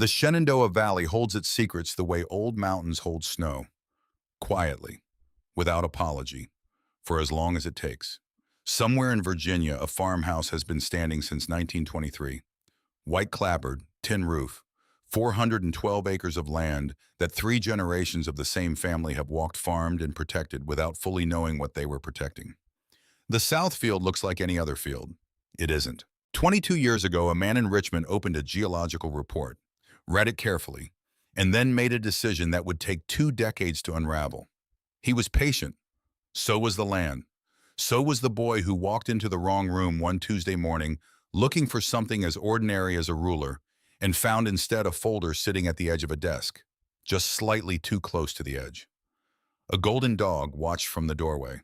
The Shenandoah Valley holds its secrets the way old mountains hold snow, quietly, without apology, for as long as it takes. Somewhere in Virginia, a farmhouse has been standing since 1923. White clapboard, tin roof, 412 acres of land that three generations of the same family have walked, farmed, and protected without fully knowing what they were protecting. The South Field looks like any other field. It isn't. 22 years ago, a man in Richmond opened a geological report, read it carefully, and then made a decision that would take 2 decades to unravel. He was patient. So was the land. So was the boy who walked into the wrong room one Tuesday morning looking for something as ordinary as a ruler and found instead a folder sitting at the edge of a desk, just slightly too close to the edge. A golden dog watched from the doorway.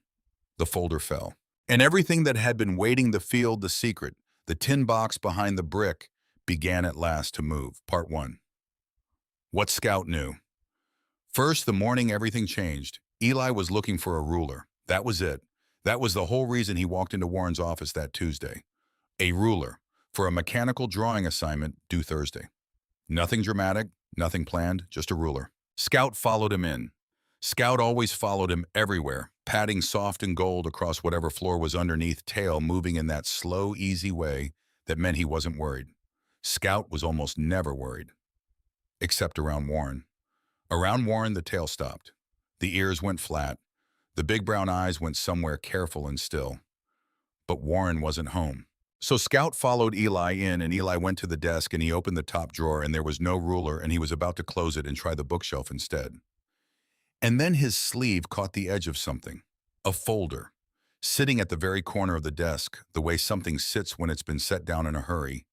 The folder fell. And everything that had been waiting, the field, the secret, the tin box behind the brick, began at last to move. Part 1. What Scout knew. First, the morning everything changed. Eli was looking for a ruler. That was it. That was the whole reason he walked into Warren's office that Tuesday. A ruler for a mechanical drawing assignment due Thursday. Nothing dramatic, nothing planned, just a ruler. Scout followed him in. Scout always followed him everywhere, padding soft and gold across whatever floor was underneath, tail moving in that slow, easy way that meant he wasn't worried. Scout was almost never worried. Except around Warren. Around Warren, the tail stopped. The ears went flat. The big brown eyes went somewhere careful and still. But Warren wasn't home. So Scout followed Eli in, and Eli went to the desk and he opened the top drawer, and there was no ruler, and he was about to close it and try the bookshelf instead. And then his sleeve caught the edge of something. A folder. Sitting at the very corner of the desk, the way something sits when it's been set down in a hurry.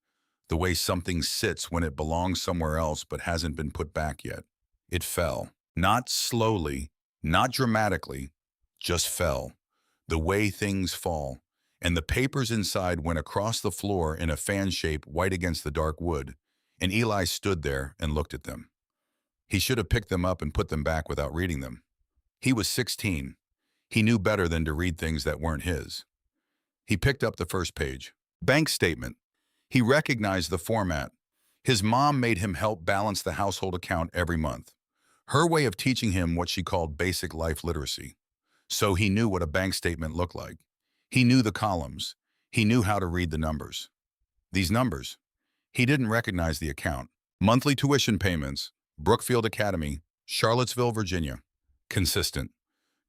The way something sits when it belongs somewhere else but hasn't been put back yet. It fell. Not slowly, not dramatically, just fell. The way things fall. And the papers inside went across the floor in a fan shape, white against the dark wood, and Eli stood there and looked at them. He should have picked them up and put them back without reading them. He was 16. He knew better than to read things that weren't his. He picked up the first page. Bank statement. He recognized the format. His mom made him help balance the household account every month. Her way of teaching him what she called basic life literacy. So he knew what a bank statement looked like. He knew the columns. He knew how to read the numbers. These numbers. He didn't recognize the account. Monthly tuition payments. Brookfield Academy, Charlottesville, Virginia. Consistent.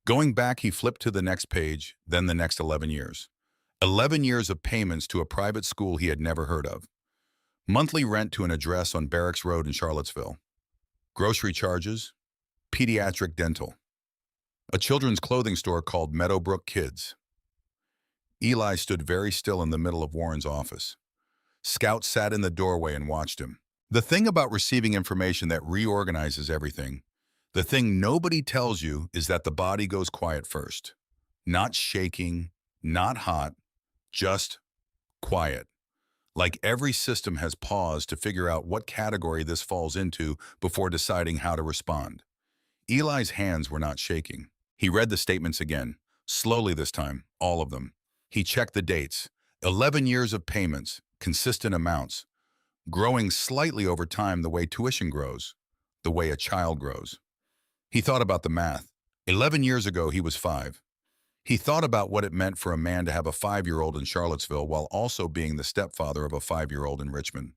Going back, he flipped to the next page, then the next 11 years. 11 years of payments to a private school he had never heard of. Monthly rent to an address on Barracks Road in Charlottesville. Grocery charges. Pediatric dental. A children's clothing store called Meadowbrook Kids. Eli stood very still in the middle of Warren's office. Scout sat in the doorway and watched him. The thing about receiving information that reorganizes everything, the thing nobody tells you, is that the body goes quiet first. Not shaking, not hot, just quiet. Like every system has paused to figure out what category this falls into before deciding how to respond. Eli's hands were not shaking. He read the statements again, slowly this time, all of them. He checked the dates. 11 years of payments, consistent amounts, growing slightly over time the way tuition grows, the way a child grows. He thought about the math. 11 years ago, he was 5. He thought about what it meant for a man to have a 5-year-old in Charlottesville while also being the stepfather of a 5-year-old in Richmond.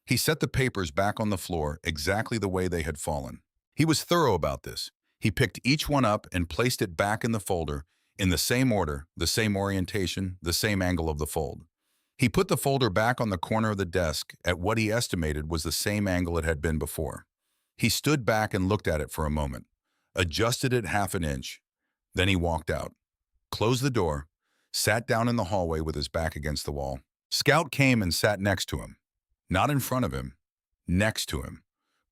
He set the papers back on the floor exactly the way they had fallen. He was thorough about this. He picked each one up and placed it back in the folder in the same order, the same orientation, the same angle of the fold. He put the folder back on the corner of the desk at what he estimated was the same angle it had been before. He stood back and looked at it for a moment, adjusted it half an inch. Then he walked out, closed the door, sat down in the hallway with his back against the wall. Scout came and sat next to him, not in front of him, next to him,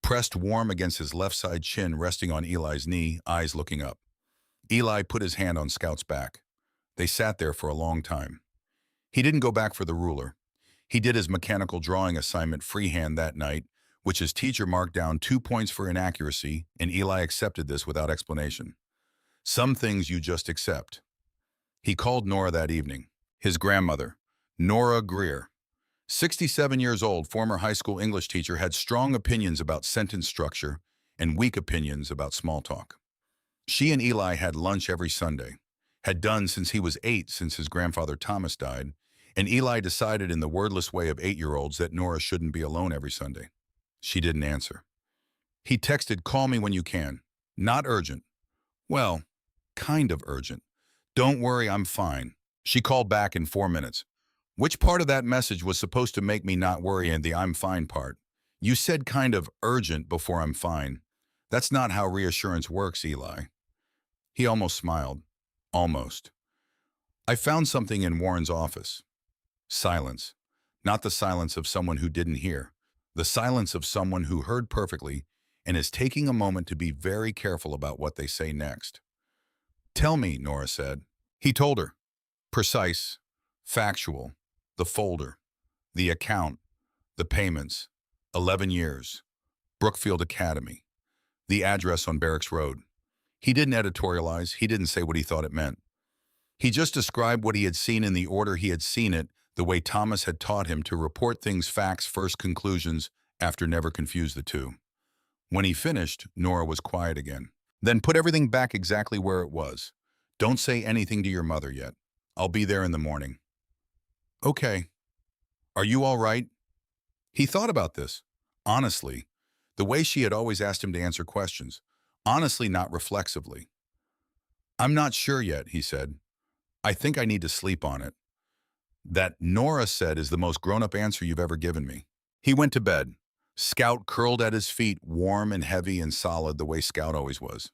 pressed warm against his left side chin resting on Eli's knee, eyes looking up. Eli put his hand on Scout's back. They sat there for a long time. He didn't go back for the ruler. He did his mechanical drawing assignment freehand that night, which his teacher marked down 2 points for inaccuracy, and Eli accepted this without explanation. Some things you just accept. He called Nora that evening, his grandmother, Nora Greer. 67 years old, former high school English teacher, had strong opinions about sentence structure and weak opinions about small talk. She and Eli had lunch every Sunday, had done since he was 8 since his grandfather Thomas died, and Eli decided in the wordless way of 8-year-olds that Nora shouldn't be alone every Sunday. She didn't answer. He texted, "Call me when you can. Not urgent." Well, kind of urgent. "Don't worry, I'm fine." She called back in 4 minutes. Which part of that message was supposed to make me not worry and the "I'm fine" part? You said kind of urgent before "I'm fine." That's not how reassurance works, Eli. He almost smiled. Almost. I found something in Warren's office. Silence. Not the silence of someone who didn't hear. The silence of someone who heard perfectly and is taking a moment to be very careful about what they say next. "Tell me," Nora said. He told her. Precise. Factual. The folder. The account. The payments. 11 years. Brookfield Academy. The address on Barracks Road. He didn't editorialize. He didn't say what he thought it meant. He just described what he had seen in the order he had seen it, the way Thomas had taught him to report things facts first, conclusions after, never confuse the two. When he finished, Nora was quiet again. "Then put everything back exactly where it was. Don't say anything to your mother yet. I'll be there in the morning." "Okay. Are you all right?" He thought about this. Honestly, the way she had always asked him to answer questions. Honestly, not reflexively. "I'm not sure yet," he said. "I think I need to sleep on it." That, Nora said, is the most grown-up answer you've ever given me. He went to bed. Scout curled at his feet, warm and heavy and solid the way Scout always was.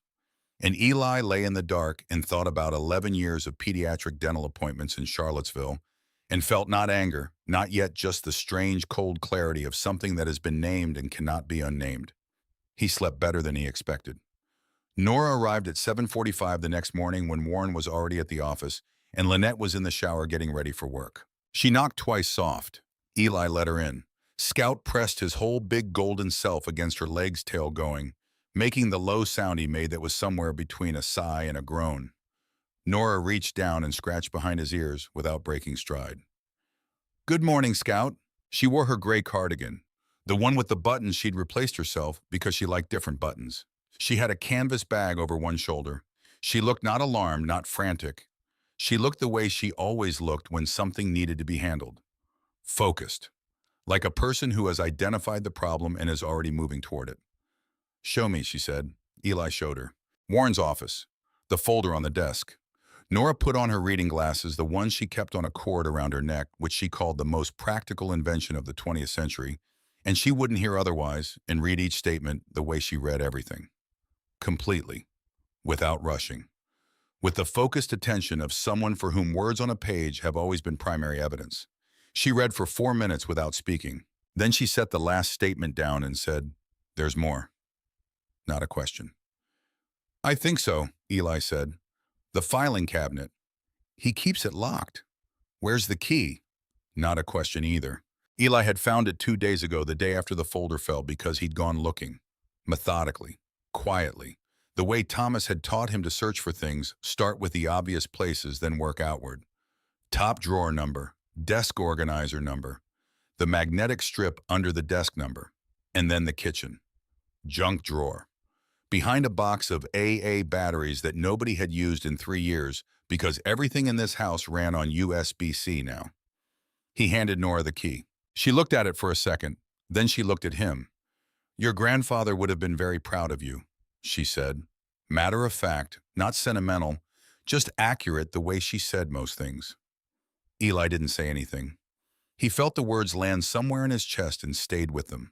And Eli lay in the dark and thought about 11 years of pediatric dental appointments in Charlottesville and felt not anger, not yet just the strange, cold clarity of something that has been named and cannot be unnamed. He slept better than he expected. Nora arrived at 7:45 the next morning when Warren was already at the office and Lynette was in the shower getting ready for work. She knocked twice soft. Eli let her in. Scout pressed his whole big golden self against her leg's tail going, making the low sound he made that was somewhere between a sigh and a groan. Nora reached down and scratched behind his ears without breaking stride. "Good morning, Scout." She wore her gray cardigan, the one with the buttons she'd replaced herself because she liked different buttons. She had a canvas bag over one shoulder. She looked not alarmed, not frantic. She looked the way she always looked when something needed to be handled. Focused. Like a person who has identified the problem and is already moving toward it. "Show me," she said. Eli showed her. Warren's office. The folder on the desk. Nora put on her reading glasses, the ones she kept on a cord around her neck, which she called the most practical invention of the 20th century, and she wouldn't hear otherwise and read each statement the way she read everything. Completely. Without rushing. With the focused attention of someone for whom words on a page have always been primary evidence. She read for 4 minutes without speaking. Then she set the last statement down and said, "There's more." Not a question. "I think so," Eli said. "The filing cabinet. He keeps it locked. Where's the key?" Not a question either. Eli had found it 2 days ago, the day after the folder fell, because he'd gone looking. Methodically. Quietly. The way Thomas had taught him to search for things, start with the obvious places, then work outward. Top drawer number. Desk organizer number. The magnetic strip under the desk number. And then the kitchen. Junk drawer. Behind a box of AA batteries that nobody had used in 3 years because everything in this house ran on USB-C now. He handed Nora the key. She looked at it for a second, then she looked at him. "Your grandfather would have been very proud of you," she said. Matter of fact, not sentimental, just accurate the way she said most things. Eli didn't say anything. He felt the words land somewhere in his chest and stayed with them.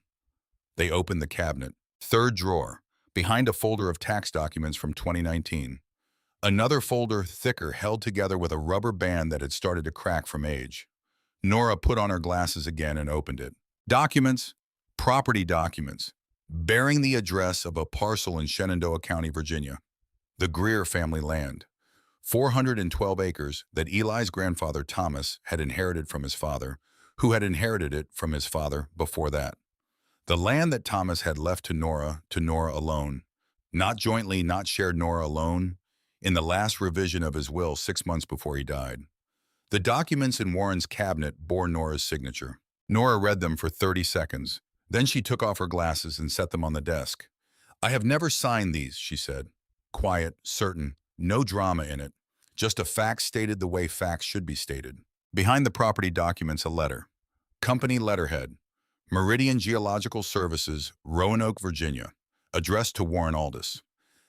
They opened the cabinet. Third drawer. Behind a folder of tax documents from 2019. Another folder, thicker, held together with a rubber band that had started to crack from age. Nora put on her glasses again and opened it. Documents, property documents, bearing the address of a parcel in Shenandoah County, Virginia. The Greer family land. 412 acres that Eli's grandfather Thomas had inherited from his father, who had inherited it from his father before that. The land that Thomas had left to Nora alone, not jointly, not shared, Nora alone, in the last revision of his will 6 months before he died. The documents in Warren's cabinet bore Nora's signature. Nora read them for 30 seconds. Then she took off her glasses and set them on the desk. "I have never signed these," she said. Quiet, certain, no drama in it. Just a fact stated the way facts should be stated. Behind the property documents, a letter. Company letterhead. Meridian Geological Services, Roanoke, Virginia. Addressed to Warren Aldous.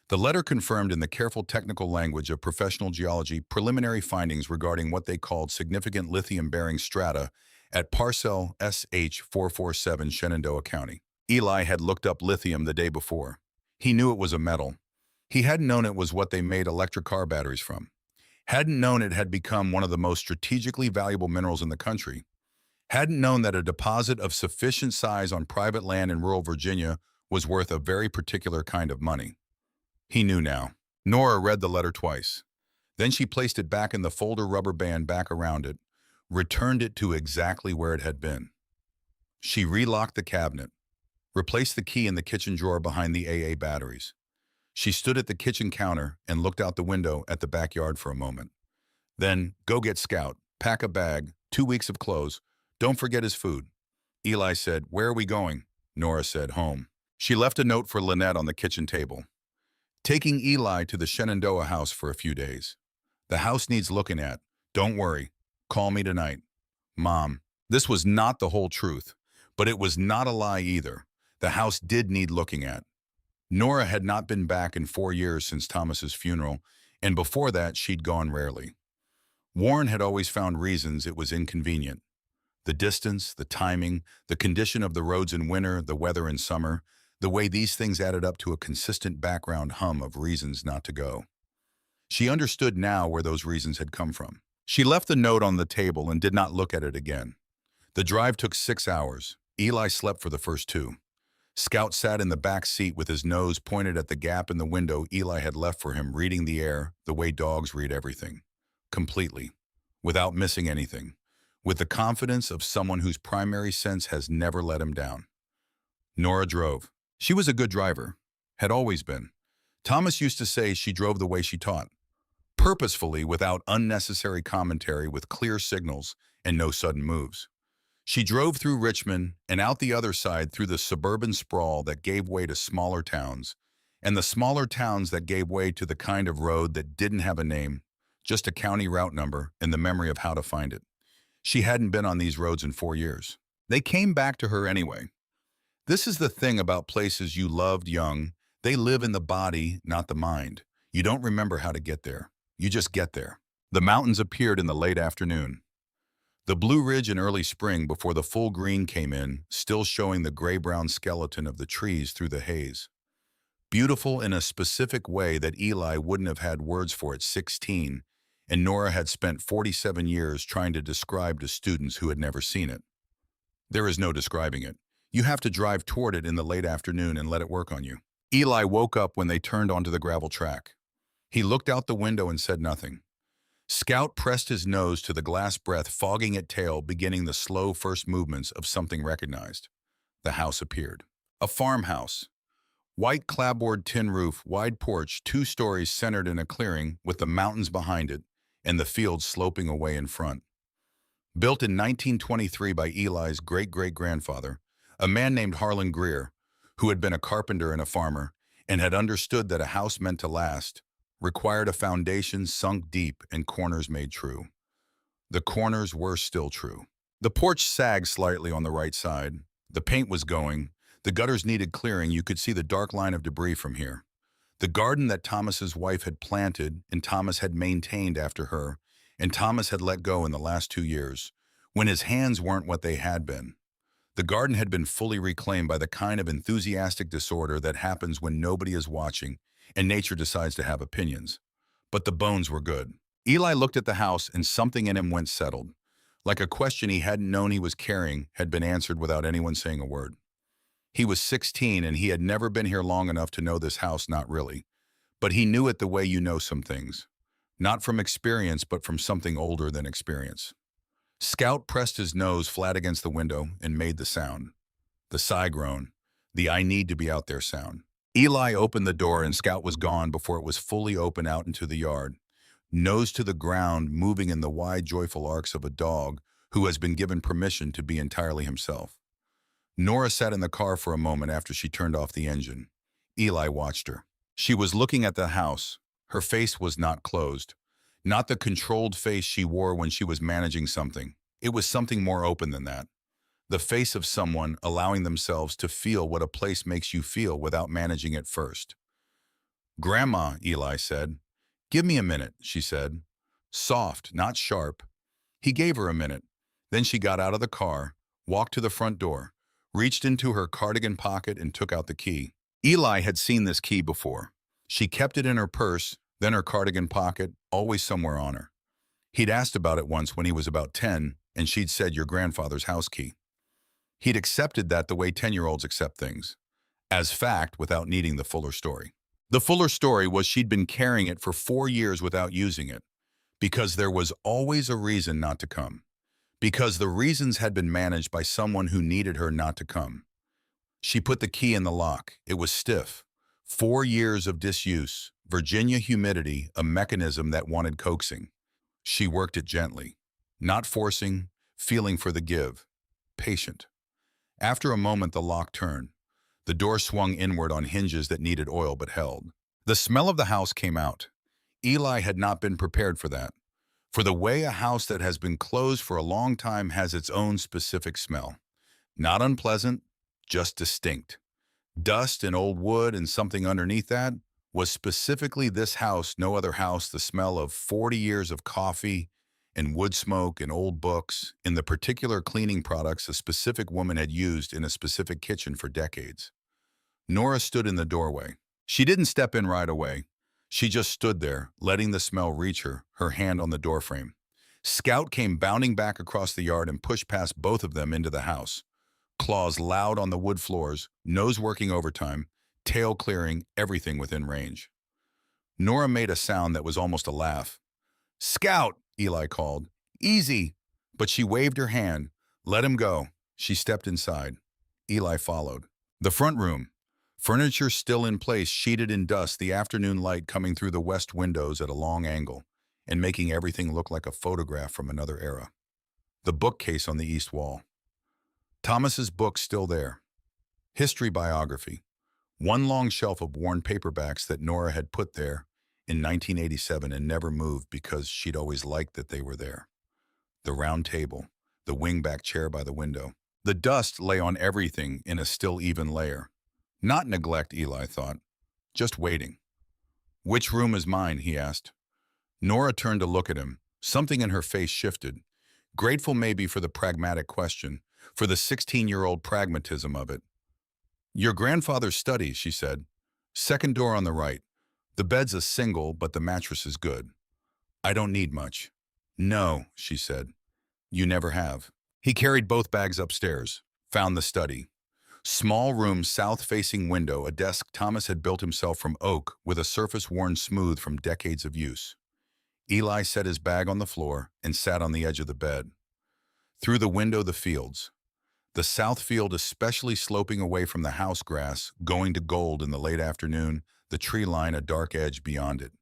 The letter confirmed in the careful technical language of professional geology preliminary findings regarding what they called significant lithium-bearing strata at Parcel SH447, Shenandoah County. Eli had looked up lithium the day before. He knew it was a metal. He hadn't known it was what they made electric car batteries from. Hadn't known it had become one of the most strategically valuable minerals in the country. Hadn't known that a deposit of sufficient size on private land in rural Virginia was worth a very particular kind of money. He knew now. Nora read the letter twice. Then she placed it back in the folder rubber band back around it, returned it to exactly where it had been. She relocked the cabinet, replaced the key in the kitchen drawer behind the AA batteries. She stood at the kitchen counter and looked out the window at the backyard for a moment. Then, "Go get Scout, pack a bag, 2 weeks of clothes. Don't forget his food." Eli said, "Where are we going?" Nora said, "Home." She left a note for Lynette on the kitchen table. "Taking Eli to the Shenandoah house for a few days. The house needs looking at. Don't worry. Call me tonight. Mom." This was not the whole truth, but it was not a lie either. The house did need looking at. Nora had not been back in 4 years since Thomas's funeral, and before that she'd gone rarely. Warren had always found reasons it was inconvenient. The distance, the timing, the condition of the roads in winter, the weather in summer, the way these things added up to a consistent background hum of reasons not to go. She understood now where those reasons had come from. She left the note on the table and did not look at it again. The drive took 6 hours. Eli slept for the first 2. Scout sat in the back seat with his nose pointed at the gap in the window Eli had left for him, reading the air the way dogs read everything. Completely. Without missing anything. With the confidence of someone whose primary sense has never let him down. Nora drove. She was a good driver. Had always been. Thomas used to say she drove the way she taught. Purposefully, without unnecessary commentary, with clear signals and no sudden moves. She drove through Richmond and out the other side through the suburban sprawl that gave way to smaller towns, and the smaller towns that gave way to the kind of road that didn't have a name, just a county route number and the memory of how to find it. She hadn't been on these roads in 4 years. They came back to her anyway. This is the thing about places you loved young. They live in the body, not the mind. You don't remember how to get there. You just get there. The mountains appeared in the late afternoon. The Blue Ridge in early spring before the full green came in, still showing the gray-brown skeleton of the trees through the haze. Beautiful in a specific way that Eli wouldn't have had words for at 16, and Nora had spent 47 years trying to describe to students who had never seen it. There is no describing it. You have to drive toward it in the late afternoon and let it work on you. Eli woke up when they turned onto the gravel track. He looked out the window and said nothing. Scout pressed his nose to the glass breath fogging at tail, beginning the slow first movements of something recognized. The house appeared. A farmhouse. White clapboard tin roof, wide porch, 2 stories centered in a clearing with the mountains behind it and the fields sloping away in front. Built in 1923 by Eli's great-great-grandfather, a man named Harlan Greer, who had been a carpenter and a farmer and had understood that a house meant to last, required a foundation sunk deep and corners made true. The corners were still true. The porch sagged slightly on the right side. The paint was going. The gutters needed clearing. You could see the dark line of debris from here. The garden that Thomas's wife had planted and Thomas had maintained after her, and Thomas had let go in the last 2 years, when his hands weren't what they had been. The garden had been fully reclaimed by the kind of enthusiastic disorder that happens when nobody is watching and nature decides to have opinions. But the bones were good. Eli looked at the house and something in him went settled. Like a question he hadn't known he was carrying had been answered without anyone saying a word. He was 16 and he had never been here long enough to know this house, not really. But he knew it the way you know some things. Not from experience, but from something older than experience. Scout pressed his nose flat against the window and made the sound. The sigh groan. The "I need to be out there" sound. Eli opened the door and Scout was gone before it was fully open out into the yard, nose to the ground, moving in the wide, joyful arcs of a dog who has been given permission to be entirely himself. Nora sat in the car for a moment after she turned off the engine. Eli watched her. She was looking at the house. Her face was not closed. Not the controlled face she wore when she was managing something. It was something more open than that. The face of someone allowing themselves to feel what a place makes you feel without managing it first. "Grandma," Eli said. "Give me a minute," she said. Soft, not sharp. He gave her a minute. Then she got out of the car, walked to the front door, reached into her cardigan pocket and took out the key. Eli had seen this key before. She kept it in her purse, then her cardigan pocket, always somewhere on her. He'd asked about it once when he was about 10, and she'd said, "Your grandfather's house key." He'd accepted that the way 10-year-olds accept things, as fact without needing the fuller story. The fuller story was she'd been carrying it for 4 years without using it, because there was always a reason not to come. Because the reasons had been managed by someone who needed her not to come. She put the key in the lock. It was stiff. 4 years of disuse, Virginia humidity, a mechanism that wanted coaxing. She worked it gently, not forcing, feeling for the give, patient. After a moment, the lock turned. The door swung inward on hinges that needed oil but held. The smell of the house came out. Eli had not been prepared for that. For the way a house that has been closed for a long time has its own specific smell. Not unpleasant, just distinct. Dust and old wood and something underneath that was specifically this house, no other house, the smell of 40 years of coffee and wood smoke and old books and the particular cleaning products a specific woman had used in a specific kitchen for decades. Nora stood in the doorway. She didn't step in right away. She just stood there, letting the smell reach her, her hand on the doorframe. Scout came bounding back across the yard and pushed past both of them into the house. Claws loud on the wood floors, nose working overtime, tail clearing, everything within range. Nora made a sound that was almost a laugh. "Scout," Eli called. "Easy." But she waved her hand. "Let him go." She stepped inside. Eli followed. The front room. Furniture still in place, sheeted in dust, the afternoon light coming through the west windows at a long angle and making everything look like a photograph from another era. The bookcase on the east wall. Thomas's book still there. History biography. One long shelf of worn paperbacks that Nora had put there in 1987 and never moved because she'd always liked that they were there. The round table, the wingback chair by the window. The dust lay on everything in a still even layer. Not neglect, Eli thought. Just waiting. "Which room is mine?" he asked. Nora turned to look at him. Something in her face shifted. Grateful maybe for the pragmatic question, for the 16-year-old pragmatism of it. "Your grandfather's study," she said. "Second door on the right. The bed's a single, but the mattress is good. I don't need much." "No," she said. "You never have." He carried both bags upstairs, found the study. Small room, south-facing window, a desk Thomas had built himself from oak with a surface worn smooth from decades of use. Eli set his bag on the floor and sat on the edge of the bed. Through the window, the fields. The south field especially sloping away from the house grass, going to gold in the late afternoon, the tree line a dark edge beyond it.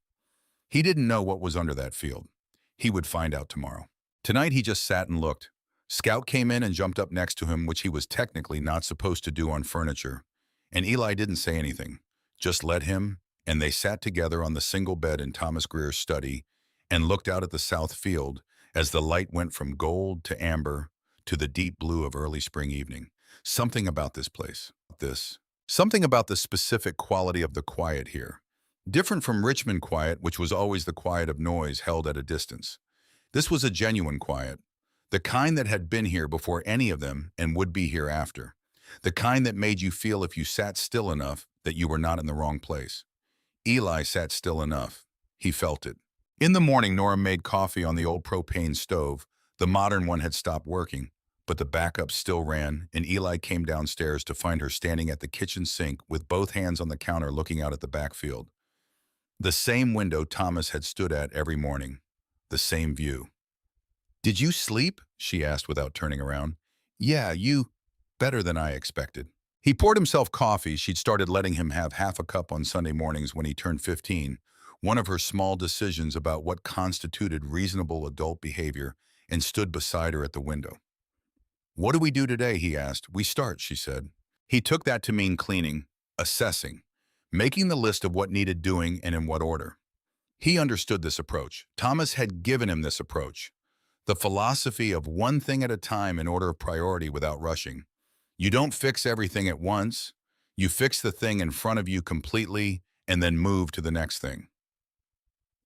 He didn't know what was under that field. He would find out tomorrow. Tonight he just sat and looked. Scout came in and jumped up next to him, which he was technically not supposed to do on furniture. And Eli didn't say anything, just let him, and they sat together on the single bed in Thomas Greer's study and looked out at the south field as the light went from gold to amber to the deep blue of early spring evening. Something about this place. Something about the specific quality of the quiet here. Different from Richmond quiet, which was always the quiet of noise held at a distance. This was a genuine quiet. The kind that had been here before any of them and would be here after. The kind that made you feel if you sat still enough that you were not in the wrong place. Eli sat still enough. He felt it. In the morning, Nora made coffee on the old propane stove. The modern one had stopped working, but the backup still ran, and Eli came downstairs to find her standing at the kitchen sink with both hands on the counter looking out at the backfield. The same window Thomas had stood at every morning. The same view. "Did you sleep?" she asked without turning around. "Yeah, better than I expected." He poured himself coffee. She'd started letting him have half a cup on Sunday mornings when he turned 15, one of her small decisions about what constituted reasonable adult behavior, and stood beside her at the window. "What do we do today?" he asked. "We start," she said. He took that to mean cleaning, assessing, making the list of what needed doing and in what order. He understood this approach. Thomas had given him this approach. The philosophy of one thing at a time in order of priority without rushing. You don't fix everything at once. You fix the thing in front of you completely and then move to the next thing.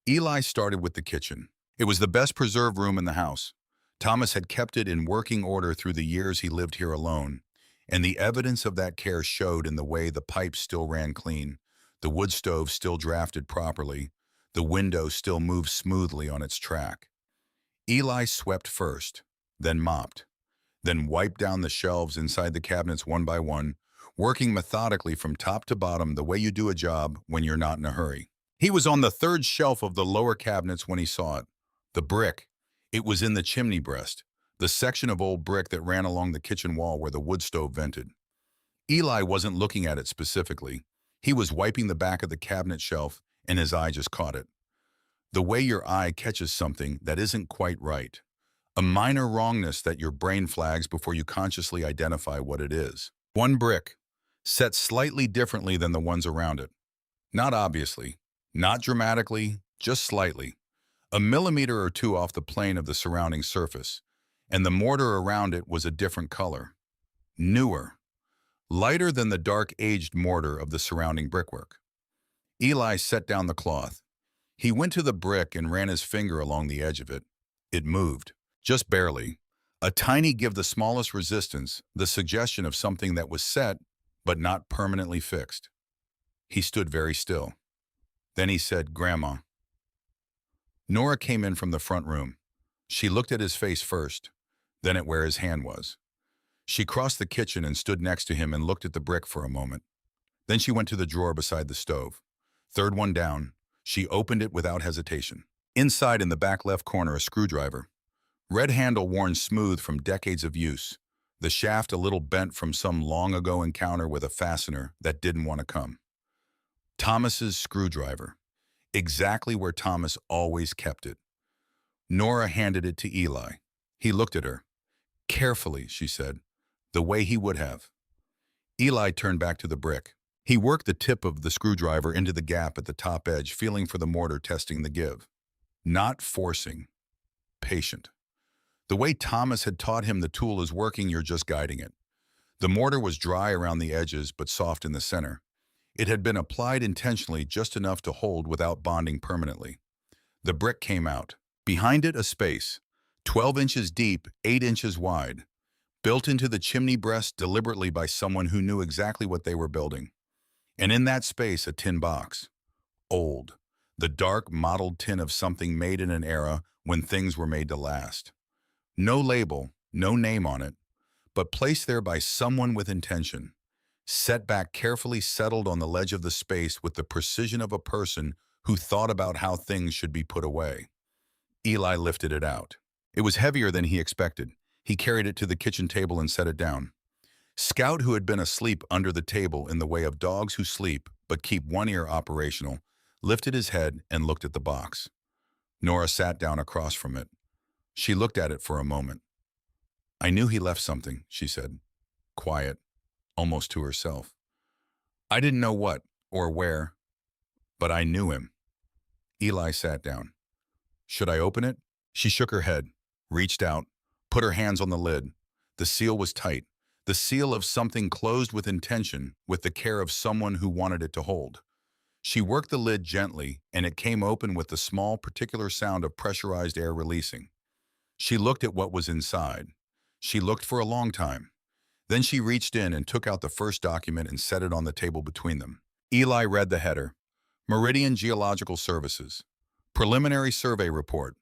Eli started with the kitchen. It was the best preserved room in the house. Thomas had kept it in working order through the years he lived here alone, and the evidence of that care showed in the way the pipes still ran clean, the wood stove still drafted properly, the window still moved smoothly on its track. Eli swept first, then mopped, then wiped down the shelves inside the cabinets one by one, working methodically from top to bottom the way you do a job when you're not in a hurry. He was on the third shelf of the lower cabinets when he saw it. The brick. It was in the chimney breast, the section of old brick that ran along the kitchen wall where the wood stove vented. Eli wasn't looking at it specifically. He was wiping the back of the cabinet shelf, and his eye just caught it. The way your eye catches something that isn't quite right. A minor wrongness that your brain flags before you consciously identify what it is. One brick, set slightly differently than the ones around it. Not obviously, not dramatically, just slightly. A millimeter or two off the plane of the surrounding surface, and the mortar around it was a different color. Newer. Lighter than the dark aged mortar of the surrounding brickwork. Eli set down the cloth. He went to the brick and ran his finger along the edge of it. It moved, just barely. A tiny give the smallest resistance, the suggestion of something that was set, but not permanently fixed. He stood very still. Then he said, "Grandma." Nora came in from the front room. She looked at his face first, then at where his hand was. She crossed the kitchen and stood next to him and looked at the brick for a moment. Then she went to the drawer beside the stove. Third one down, she opened it without hesitation. Inside in the back left corner, a screwdriver. Red handle worn smooth from decades of use. The shaft a little bent from some long-ago encounter with a fastener that didn't want to come. Thomas's screwdriver. Exactly where Thomas always kept it. Nora handed it to Eli. He looked at her. "Carefully," she said, "the way he would have." Eli turned back to the brick. He worked the tip of the screwdriver into the gap at the top edge, feeling for the mortar, testing the give. Not forcing. Patient. The way Thomas had taught him the tool is working, you're just guiding it. The mortar was dry around the edges but soft in the center. It had been applied intentionally, just enough to hold without bonding permanently. The brick came out. Behind it, a space, 12 inches deep, 8 inches wide, built into the chimney breast deliberately by someone who knew exactly what they were building. And in that space, a tin box. Old. The dark, mottled tin of something made in an era when things were made to last. No label, no name on it, but placed there by someone with intention. Set back, carefully settled on the ledge of the space with the precision of a person who thought about how things should be put away. Eli lifted it out. It was heavier than he expected. He carried it to the kitchen table and set it down. Scout, who had been asleep under the table in the way of dogs who sleep but keep one ear operational, lifted his head and looked at the box. Nora sat down across from it. She looked at it for a moment. "I knew he left something," she said, quiet, almost to herself. "I didn't know what or where, but I knew him." Eli sat down. "Should I open it?" She shook her head, reached out, put her hands on the lid. The seal was tight, the seal of something closed with intention, with the care of someone who wanted it to hold. She worked the lid gently, and it came open with the small, particular sound of pressurized air releasing. She looked at what was inside. She looked for a long time. Then she reached in and took out the first document and set it on the table between them. Eli read the header. Meridian Geological Services. Preliminary Survey Report.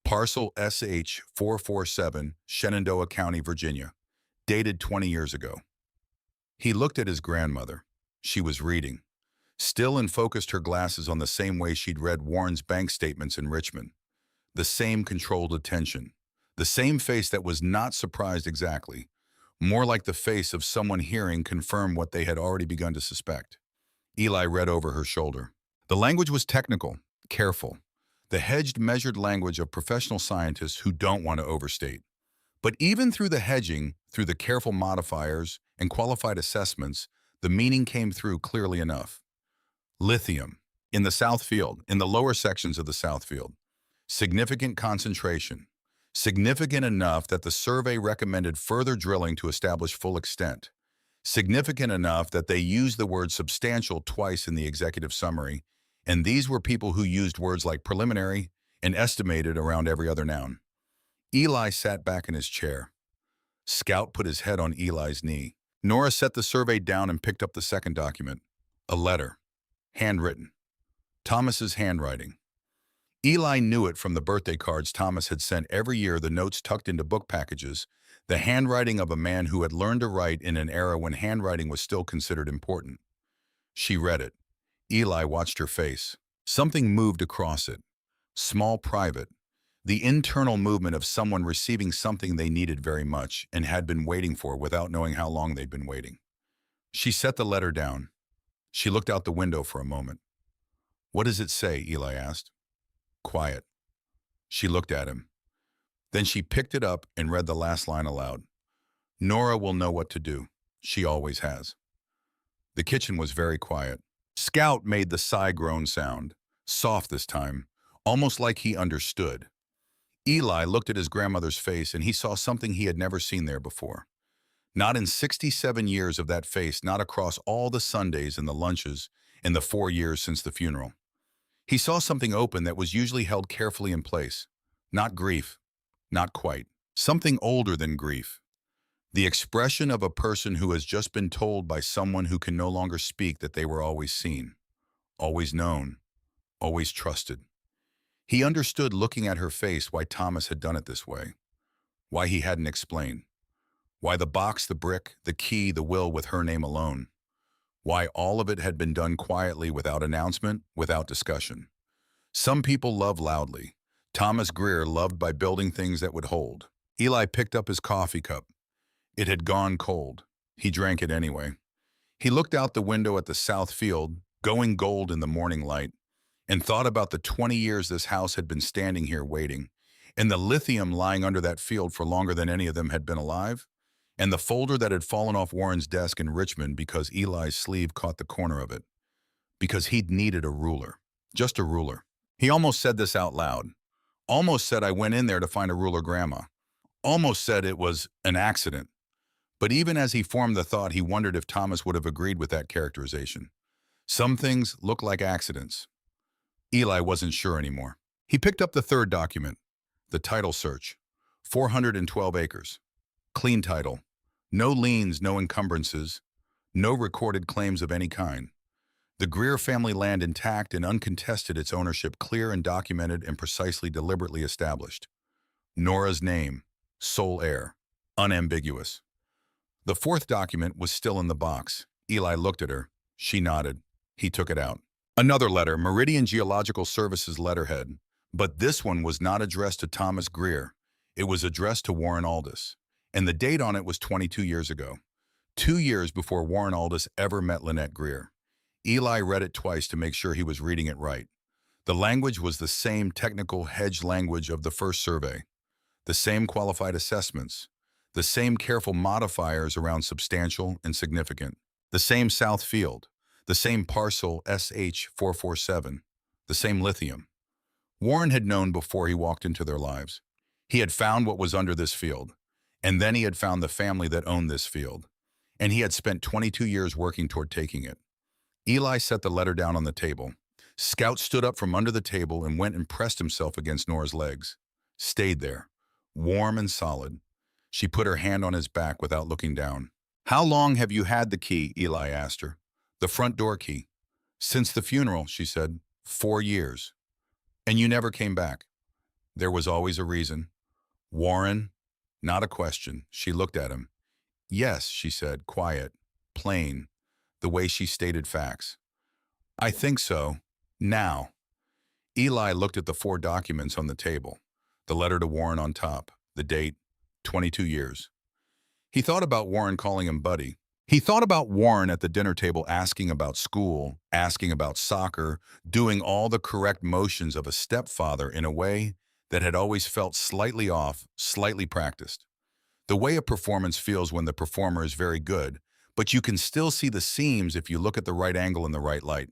Parcel SH447, Shenandoah County, Virginia. Dated 20 years ago. He looked at his grandmother. She was reading. Still, and focused her glasses on the same way she'd read Warren's bank statements in Richmond. The same controlled attention. The same face that was not surprised exactly. More like the face of someone hearing confirm what they had already begun to suspect. Eli read over her shoulder. The language was technical, careful. the hedged, measured language of professional scientists who don't want to overstate. But even through the hedging, through the careful modifiers and qualified assessments, the meaning came through clearly enough. Lithium, in the South Field, in the lower sections of the South Field. Significant concentration. Significant enough that the survey recommended further drilling to establish full extent. Significant enough that they used the word substantial twice in the executive summary, and these were people who used words like preliminary and estimated around every other noun. Eli sat back in his chair. Scout put his head on Eli's knee. Nora set the survey down and picked up the second document. A letter. Handwritten. Thomas's handwriting. Eli knew it from the birthday cards Thomas had sent every year, the notes tucked into book packages, the handwriting of a man who had learned to write in an era when handwriting was still considered important. She read it. Eli watched her face. Something moved across it. Small, private. The internal movement of someone receiving something they needed very much and had been waiting for without knowing how long they'd been waiting. She set the letter down. She looked out the window for a moment. "What does it say?" Eli asked. "Quiet." She looked at him. Then she picked it up and read the last line aloud. "Nora will know what to do. She always has." The kitchen was very quiet. Scout made the sigh groan sound, soft this time, almost like he understood. Eli looked at his grandmother's face and he saw something he had never seen there before. Not in 67 years of that face, not across all the Sundays and the lunches in the 4 years since the funeral. He saw something open that was usually held carefully in place. Not grief, not quite. Something older than grief. The expression of a person who has just been told by someone who can no longer speak that they were always seen, always known, always trusted. He understood, looking at her face, why Thomas had done it this way, why he hadn't explained, why the box, the brick, the key, the will with her name alone, why all of it had been done quietly, without announcement, without discussion. Some people love loudly. Thomas Greer loved by building things that would hold. Eli picked up his coffee cup. It had gone cold. He drank it anyway. He looked out the window at the South Field, going gold in the morning light, and thought about the 20 years this house had been standing here waiting, and the lithium lying under that field for longer than any of them had been alive, and the folder that had fallen off Warren's desk in Richmond because Eli's sleeve caught the corner of it, because he'd needed a ruler, just a ruler. He almost said this out loud. Almost said, "I went in there to find a ruler, Grandma." Almost said it was an accident. But even as he formed the thought, he wondered if Thomas would have agreed with that characterization. Some things look like accidents. Eli wasn't sure anymore. He picked up the third document, the title search. 412 acres. Clean title. No liens, no encumbrances. No recorded claims of any kind. The Greer family land intact and uncontested, its ownership clear and documented and precisely, deliberately established. Nora's name, sole heir, unambiguous. The fourth document was still in the box. Eli looked at her. She nodded. He took it out. Another letter, Meridian Geological Services letterhead, but this one was not addressed to Thomas Greer. It was addressed to Warren Aldous, and the date on it was 22 years ago, 2 years before Warren Aldous ever met Lynette Greer. Eli read it twice to make sure he was reading it right. The language was the same technical hedge language of the first survey, the same qualified assessments, the same careful modifiers around substantial and significant, the same South Field, the same parcel SH447, the same lithium. Warren had known before he walked into their lives. He had found what was under this field, and then he had found the family that owned this field, and he had spent 22 years working toward taking it. Eli set the letter down on the table. Scout stood up from under the table and went and pressed himself against Nora's legs. Stayed there, warm and solid. She put her hand on his back without looking down. "How long have you had the key?" Eli asked her. "The front door key." "Since the funeral," she said. 4 years. "And you never came back?" "There was always a reason." "Warren?" Not a question. She looked at him. "Yes," she said, quiet, plain, the way she stated facts. "I think so. Now." Eli looked at the 4 documents on the table, the letter to Warren on top, the date, 22 years. He thought about Warren calling him Buddy, He thought about Warren at the dinner table asking about school, asking about soccer, doing all the correct motions of a stepfather in a way that had always felt slightly off, slightly practiced. The way a performance feels when the performer is very good, but you can still see the seams if you look at the right angle and the right light.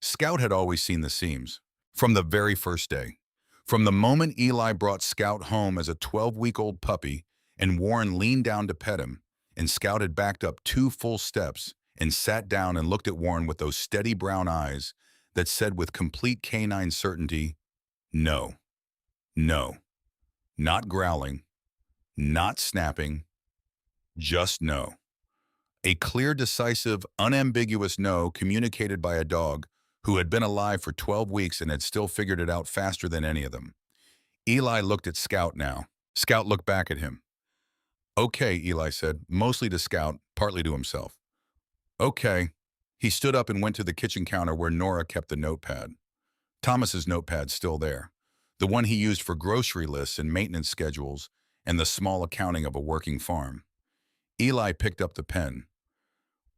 Scout had always seen the seams, from the very first day. From the moment Eli brought Scout home as a 12-week-old puppy and Warren leaned down to pet him, and Scout had backed up 2 full steps and sat down and looked at Warren with those steady brown eyes that said with complete canine certainty, no, no, not growling, not snapping, just no. A clear, decisive, unambiguous no communicated by a dog who had been alive for 12 weeks and had still figured it out faster than any of them. Eli looked at Scout now. Scout looked back at him. Okay, Eli said, mostly to Scout, partly to himself. Okay. He stood up and went to the kitchen counter where Nora kept the notepad. Thomas's notepad's still there. The one he used for grocery lists and maintenance schedules and the small accounting of a working farm. Eli picked up the pen.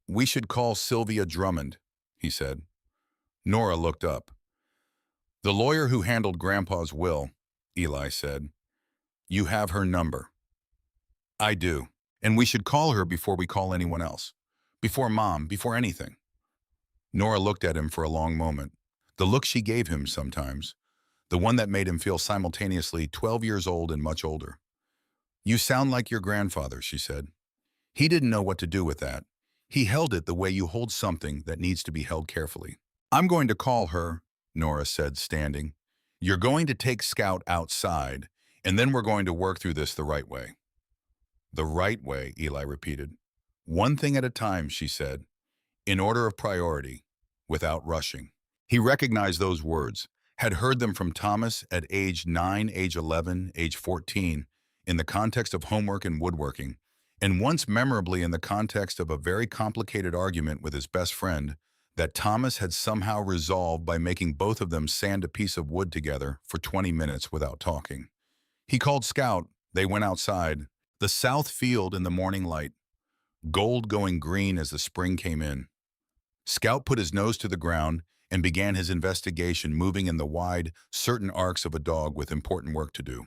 We should call Sylvia Drummond, he said. Nora looked up. The lawyer who handled Grandpa's will, Eli said. You have her number. I do, and we should call her before we call anyone else. Before Mom, before anything. Nora looked at him for a long moment. The look she gave him sometimes. The one that made him feel simultaneously 12 years old and much older. You sound like your grandfather, she said. He didn't know what to do with that. He held it the way you hold something that needs to be held carefully. I'm going to call her, Nora said, standing. You're going to take Scout outside, and then we're going to work through this the right way. The right way, Eli repeated. One thing at a time, she said, in order of priority, without rushing. He recognized those words, had heard them from Thomas at age 9, age 11, age 14, in the context of homework and woodworking, and once memorably in the context of a very complicated argument with his best friend that Thomas had somehow resolved by making both of them sand a piece of wood together for 20 minutes without talking. He called Scout. They went outside. The south field in the morning light, gold going green as the spring came in. Scout put his nose to the ground and began his investigation, moving in the wide, certain arcs of a dog with important work to do.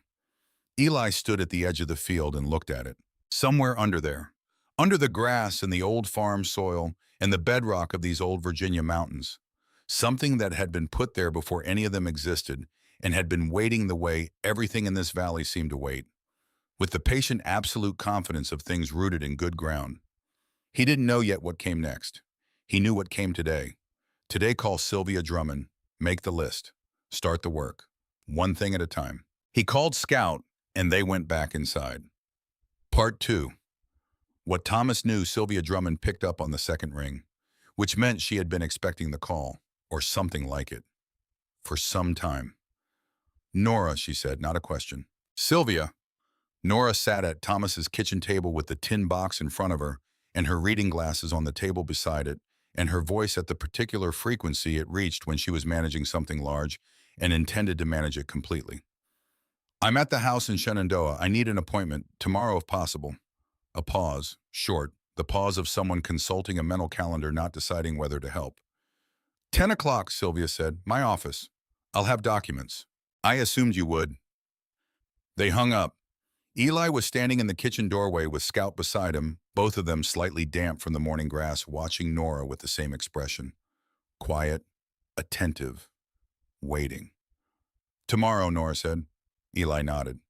Eli stood at the edge of the field and looked at it. Somewhere under there, under the grass and the old farm soil and the bedrock of these old Virginia mountains, something that had been put there before any of them existed and had been waiting the way everything in this valley seemed to wait, with the patient absolute confidence of things rooted in good ground. He didn't know yet what came next. He knew what came today. Today call Sylvia Drummond, make the list, start the work, one thing at a time. He called Scout, and they went back inside. Part 2. What Thomas knew, Sylvia Drummond picked up on the second ring, which meant she had been expecting the call, or something like it, for some time. Nora, she said, not a question. Sylvia. Nora sat at Thomas's kitchen table with the tin box in front of her and her reading glasses on the table beside it, and her voice at the particular frequency it reached when she was managing something large and intended to manage it completely. I'm at the house in Shenandoah. I need an appointment, tomorrow if possible. A pause, short, the pause of someone consulting a mental calendar, not deciding whether to help. 10 o'clock, Sylvia said. My office. I'll have documents. I assumed you would. They hung up. Eli was standing in the kitchen doorway with Scout beside him, both of them slightly damp from the morning grass, watching Nora with the same expression. Quiet, attentive, waiting. Tomorrow, Nora said. Eli nodded.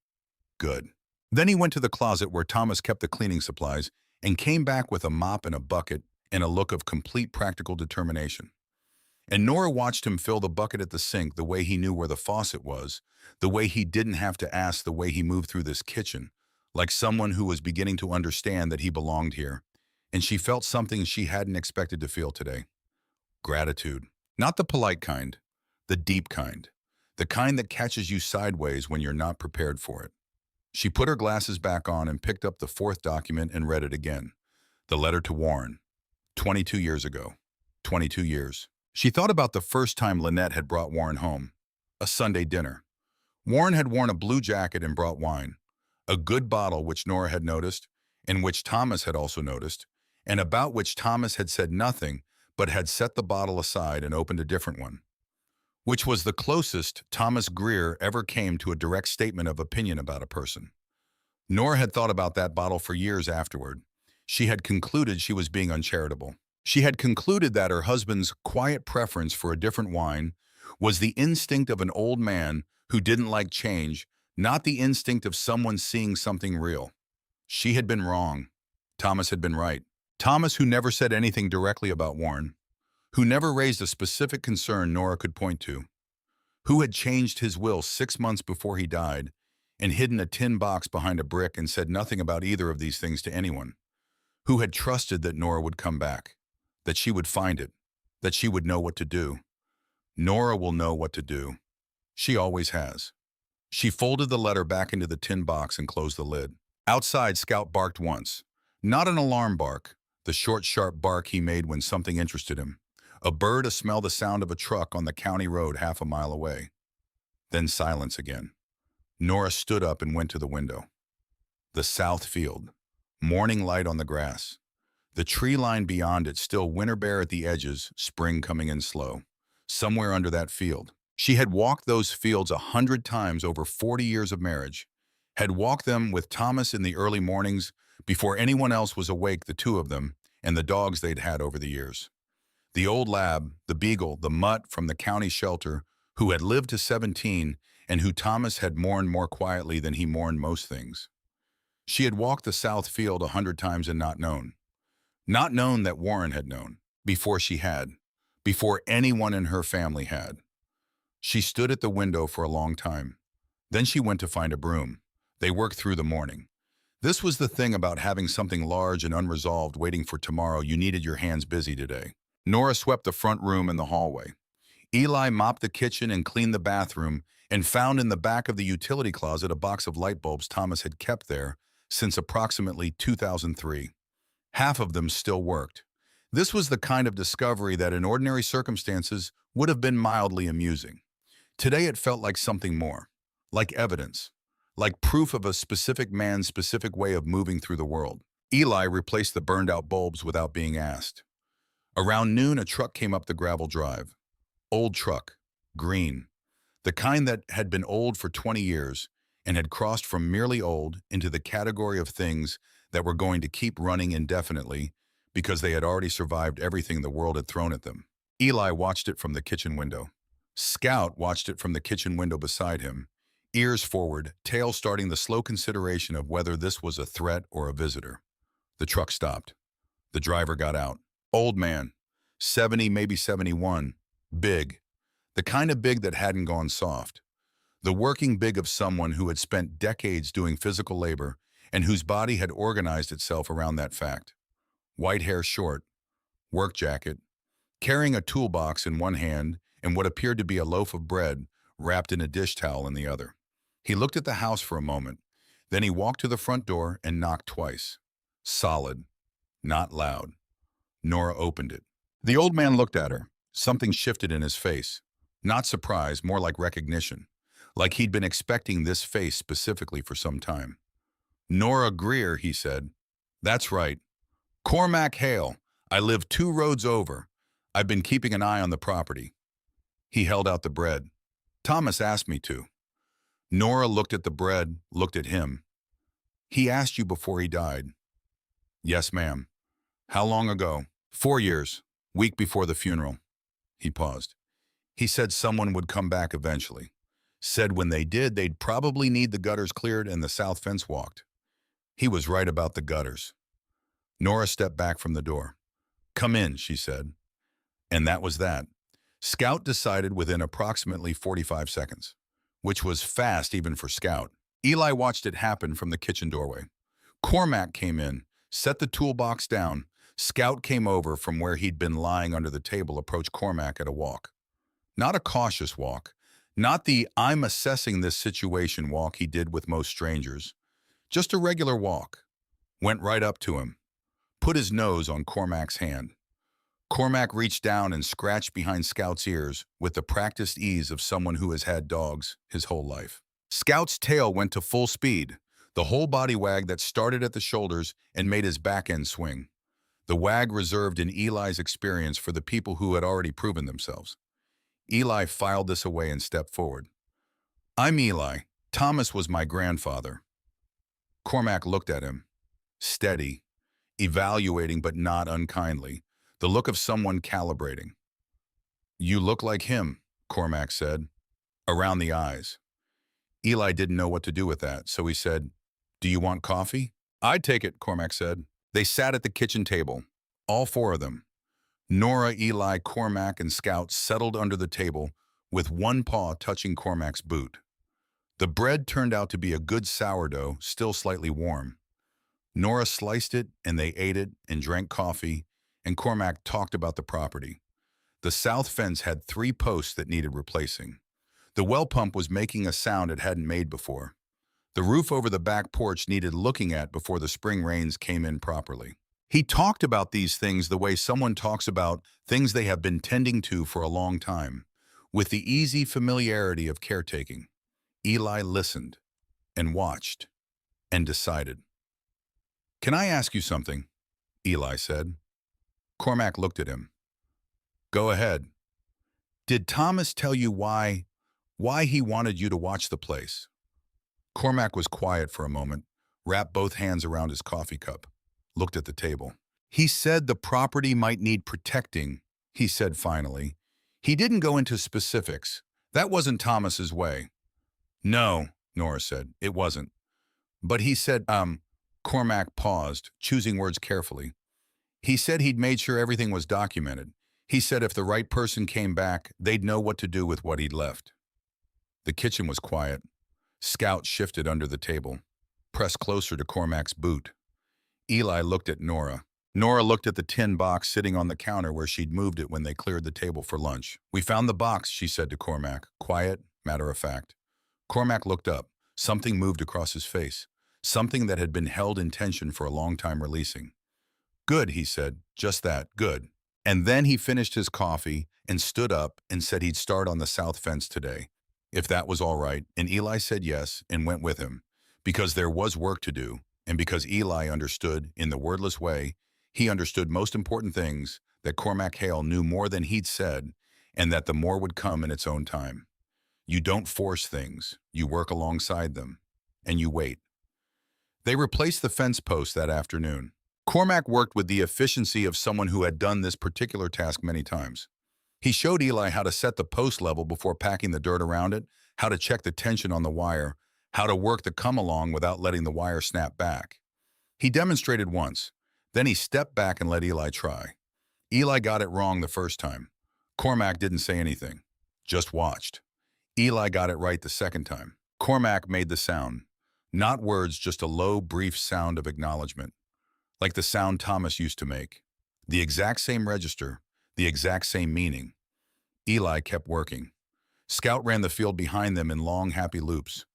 Good. Then he went to the closet where Thomas kept the cleaning supplies and came back with a mop and a bucket and a look of complete practical determination. And Nora watched him fill the bucket at the sink the way he knew where the faucet was, the way he didn't have to ask, the way he moved through this kitchen, like someone who was beginning to understand that he belonged here. And she felt something she hadn't expected to feel today. Gratitude. Not the polite kind, the deep kind. The kind that catches you sideways when you're not prepared for it. She put her glasses back on and picked up the fourth document and read it again. The letter to Warren. 22 years ago. 22 years. She thought about the first time Lynette had brought Warren home. A Sunday dinner. Warren had worn a blue jacket and brought wine. A good bottle which Nora had noticed, and which Thomas had also noticed, and about which Thomas had said nothing, but had set the bottle aside and opened a different one, which was the closest Thomas Greer ever came to a direct statement of opinion about a person. Nora had thought about that bottle for years afterward. She had concluded she was being uncharitable. She had concluded that her husband's quiet preference for a different wine was the instinct of an old man who didn't like change, not the instinct of someone seeing something real. She had been wrong. Thomas had been right. Thomas, who never said anything directly about Warren, who never raised a specific concern Nora could point to, who had changed his will 6 months before he died and hidden a tin box behind a brick and said nothing about either of these things to anyone, who had trusted that Nora would come back, that she would find it, that she would know what to do. Nora will know what to do. She always has. She folded the letter back into the tin box and closed the lid. Outside, Scout barked once. Not an alarm bark, the short, sharp bark he made when something interested him. A bird to smell the sound of a truck on the county road half a mile away. Then silence again. Nora stood up and went to the window. The south field. Morning light on the grass. The tree line beyond it still winter bare at the edges, spring coming in slow. Somewhere under that field. She had walked those fields 100 times over 40 years of marriage. Had walked them with Thomas in the early mornings before anyone else was awake, the two of them, and the dogs they'd had over the years. The old lab, the beagle, the mutt from the county shelter, who had lived to 17 and who Thomas had mourned more quietly than he mourned most things. She had walked the south field 100 times and not known. Not known that Warren had known, before she had, before anyone in her family had. She stood at the window for a long time. Then she went to find a broom. They worked through the morning. This was the thing about having something large and unresolved waiting for tomorrow. You needed your hands busy today. Nora swept the front room and the hallway. Eli mopped the kitchen and cleaned the bathroom and found in the back of the utility closet a box of light bulbs Thomas had kept there since approximately 2003. Half of them still worked. This was the kind of discovery that in ordinary circumstances would have been mildly amusing. Today it felt like something more, like evidence, like proof of a specific man's specific way of moving through the world. Eli replaced the burned-out bulbs without being asked. Around noon, a truck came up the gravel drive. Old truck, green, the kind that had been old for 20 years and had crossed from merely old into the category of things that were going to keep running indefinitely because they had already survived everything the world had thrown at them. Eli watched it from the kitchen window. Scout watched it from the kitchen window beside him, ears forward, tail starting the slow consideration of whether this was a threat or a visitor. The truck stopped. The driver got out. Old man, 70, maybe 71, big, the kind of big that hadn't gone soft. The working big of someone who had spent decades doing physical labor and whose body had organized itself around that fact. White hair short, work jacket, carrying a toolbox in one hand and what appeared to be a loaf of bread wrapped in a dish towel in the other. He looked at the house for a moment. Then he walked to the front door and knocked twice. Solid, not loud. Nora opened it. The old man looked at her. Something shifted in his face. Not surprise, more like recognition. Like he'd been expecting this face specifically for some time. Nora Greer, he said. That's right. Cormac Hale. I live 2 roads over. I've been keeping an eye on the property. He held out the bread. Thomas asked me to. Nora looked at the bread, looked at him. He asked you before he died. Yes, ma'am. How long ago? 4 years. Week before the funeral. He paused. He said someone would come back eventually. Said when they did, they'd probably need the gutters cleared and the south fence walked. He was right about the gutters. Nora stepped back from the door. Come in, she said. And that was that. Scout decided within approximately 45 seconds, which was fast even for Scout. Eli watched it happen from the kitchen doorway. Cormac came in, set the toolbox down. Scout came over from where he'd been lying under the table, approached Cormac at a walk. Not a cautious walk, not the I'm assessing this situation walk he did with most strangers. Just a regular walk. Went right up to him. Put his nose on Cormac's hand. Cormac reached down and scratched behind Scout's ears with the practiced ease of someone who has had dogs his whole life. Scout's tail went to full speed, the whole body wag that started at the shoulders and made his back end swing. The wag reserved in Eli's experience for the people who had already proven themselves. Eli filed this away and stepped forward. I'm Eli. Thomas was my grandfather. Cormac looked at him, steady, evaluating but not unkindly, the look of someone calibrating. You look like him, Cormac said, around the eyes. Eli didn't know what to do with that, so he said, Do you want coffee? I'd take it, Cormac said. They sat at the kitchen table, all four of them. Nora, Eli, Cormac, and Scout settled under the table with one paw touching Cormac's boot. The bread turned out to be a good sourdough, still slightly warm. Nora sliced it, and they ate it and drank coffee, and Cormac talked about the property. The south fence had 3 posts that needed replacing. The well pump was making a sound it hadn't made before. The roof over the back porch needed looking at before the spring rains came in properly. He talked about these things the way someone talks about things they have been tending to for a long time, with the easy familiarity of caretaking. Eli listened and watched and decided. Can I ask you something? Eli said. Cormac looked at him. Go ahead. Did Thomas tell you why he wanted you to watch the place? Cormac was quiet for a moment, wrapped both hands around his coffee cup, looked at the table. He said the property might need protecting, he said finally. He didn't go into specifics. That wasn't Thomas's way. No, Nora said, it wasn't. But he said, Cormac paused, choosing words carefully. He said he'd made sure everything was documented. He said if the right person came back, they'd know what to do with what he'd left. The kitchen was quiet. Scout shifted under the table, pressed closer to Cormac's boot. Eli looked at Nora. Nora looked at the tin box sitting on the counter where she'd moved it when they cleared the table for lunch. We found the box, she said to Cormac, quiet, matter of fact. Cormac looked up. Something moved across his face, something that had been held in tension for a long time releasing. Good, he said, just that, good. And then he finished his coffee and stood up and said he'd start on the south fence today, if that was all right, and Eli said yes and went with him, because there was work to do, and because Eli understood, in the wordless way, he understood most important things, that Cormac Hale knew more than he'd said, and that the more would come in its own time. You don't force things, you work alongside them, and you wait. They replaced the fence post that afternoon. Cormac worked with the efficiency of someone who had done this particular task many times. He showed Eli how to set the post level before packing the dirt around it, how to check the tension on the wire, how to work the come-along without letting the wire snap back. He demonstrated once. Then he stepped back and let Eli try. Eli got it wrong the first time. Cormac didn't say anything, just watched. Eli got it right the second time. Cormac made the sound. Not words, just a low, brief sound of acknowledgement, like the sound Thomas used to make. The exact same register, the exact same meaning. Eli kept working. Scout ran the field behind them in long, happy loops,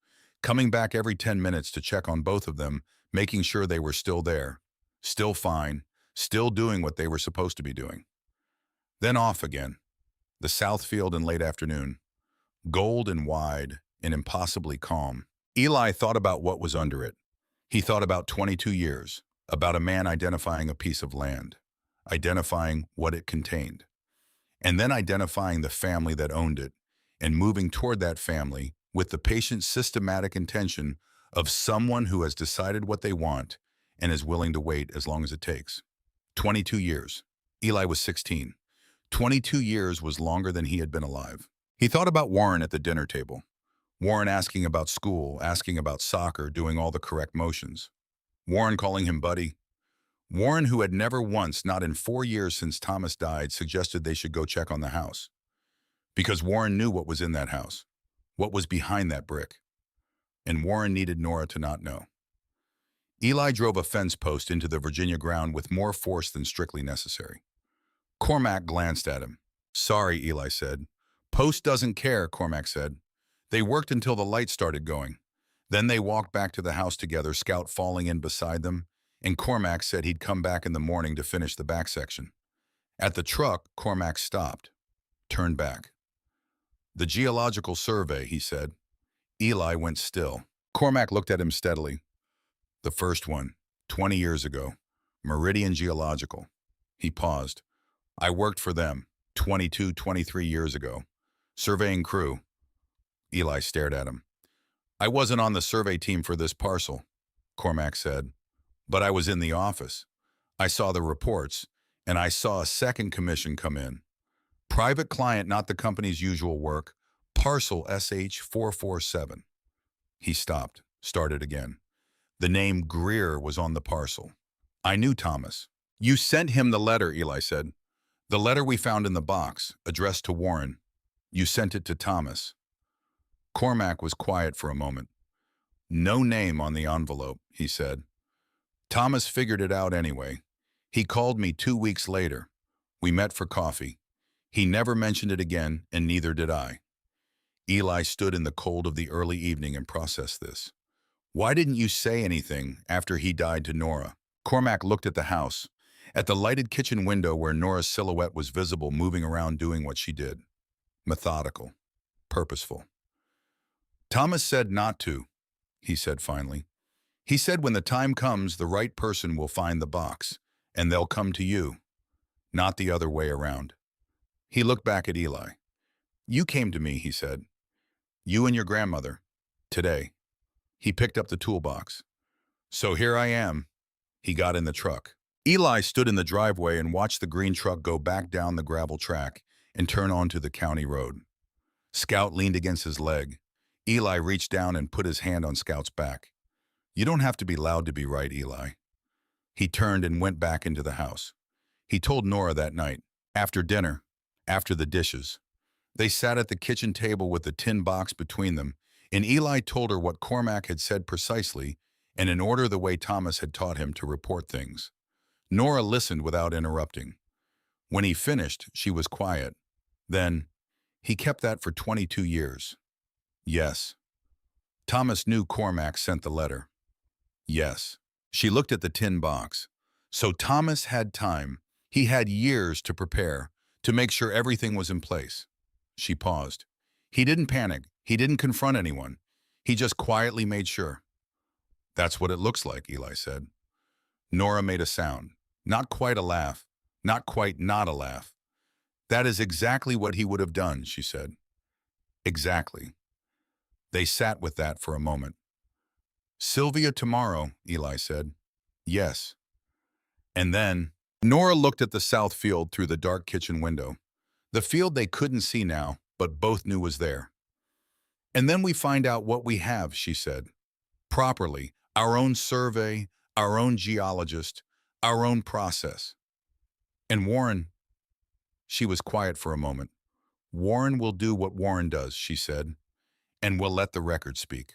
coming back every 10 minutes to check on both of them, making sure they were still there, still fine, still doing what they were supposed to be doing. Then off again. The south field in late afternoon, gold and wide and impossibly calm. Eli thought about what was under it. He thought about 22 years, about a man identifying a piece of land, identifying what it contained, and then identifying the family that owned it, and moving toward that family with the patient, systematic intention of someone who has decided what they want and is willing to wait as long as it takes. 22 years. Eli was 16. 22 years was longer than he had been alive. He thought about Warren at the dinner table. Warren asking about school, asking about soccer, doing all the correct motions. Warren calling him buddy. Warren, who had never once, not in 4 years since Thomas died, suggested they should go check on the house. Because Warren knew what was in that house, what was behind that brick. And Warren needed Nora to not know. Eli drove a fence post into the Virginia ground with more force than strictly necessary. Cormac glanced at him. Sorry, Eli said. Post doesn't care, Cormac said. They worked until the light started going. Then they walked back to the house together, Scout falling in beside them, and Cormac said he'd come back in the morning to finish the back section. At the truck, Cormac stopped, turned back. The geological survey, he said. Eli went still. Cormac looked at him steadily. The first one, 20 years ago, Meridian Geological. He paused. I worked for them 22, 23 years ago. Surveying crew. Eli stared at him. I wasn't on the survey team for this parcel, Cormac said, but I was in the office. I saw the reports, and I saw a second commission come in. Private client, not the company's usual work. Parcel SH447. He stopped, started again. The name Greer was on the parcel. I knew Thomas. You sent him the letter, Eli said. The letter we found in the box, addressed to Warren. You sent it to Thomas. Cormac was quiet for a moment. No name on the envelope, he said. Thomas figured it out anyway. He called me 2 weeks later. We met for coffee. He never mentioned it again, and neither did I. Eli stood in the cold of the early evening and processed this. Why didn't you say anything after he died to Nora? Cormac looked at the house, at the lighted kitchen window where Nora's silhouette was visible moving around doing what she did. Methodical. Purposeful. Thomas said not to, he said finally. He said when the time comes, the right person will find the box, and they'll come to you, not the other way around. He looked back at Eli. You came to me, he said. You and your grandmother. Today. He picked up the toolbox. So here I am. He got in the truck. Eli stood in the driveway and watched the green truck go back down the gravel track and turn onto the county road. Scout leaned against his leg. Eli reached down and put his hand on Scout's back. You don't have to be loud to be right, Eli. He turned and went back into the house. He told Nora that night, after dinner, after the dishes. They sat at the kitchen table with the tin box between them, and Eli told her what Cormac had said precisely and in order the way Thomas had taught him to report things. Nora listened without interrupting. When he finished, she was quiet. Then, he kept that for 22 years. Yes. Thomas knew Cormac sent the letter. Yes. She looked at the tin box. So Thomas had time. He had years to prepare, to make sure everything was in place. She paused. He didn't panic. He didn't confront anyone. He just quietly made sure. That's what it looks like, Eli said. Nora made a sound. Not quite a laugh. Not quite not a laugh. That is exactly what he would have done, she said. Exactly. They sat with that for a moment. Sylvia tomorrow, Eli said. Yes. And then, Nora looked at the south field through the dark kitchen window. The field they couldn't see now, but both knew was there. And then we find out what we have, she said. Properly, our own survey, our own geologist, our own process. And Warren, she was quiet for a moment. Warren will do what Warren does, she said, and we'll let the record speak.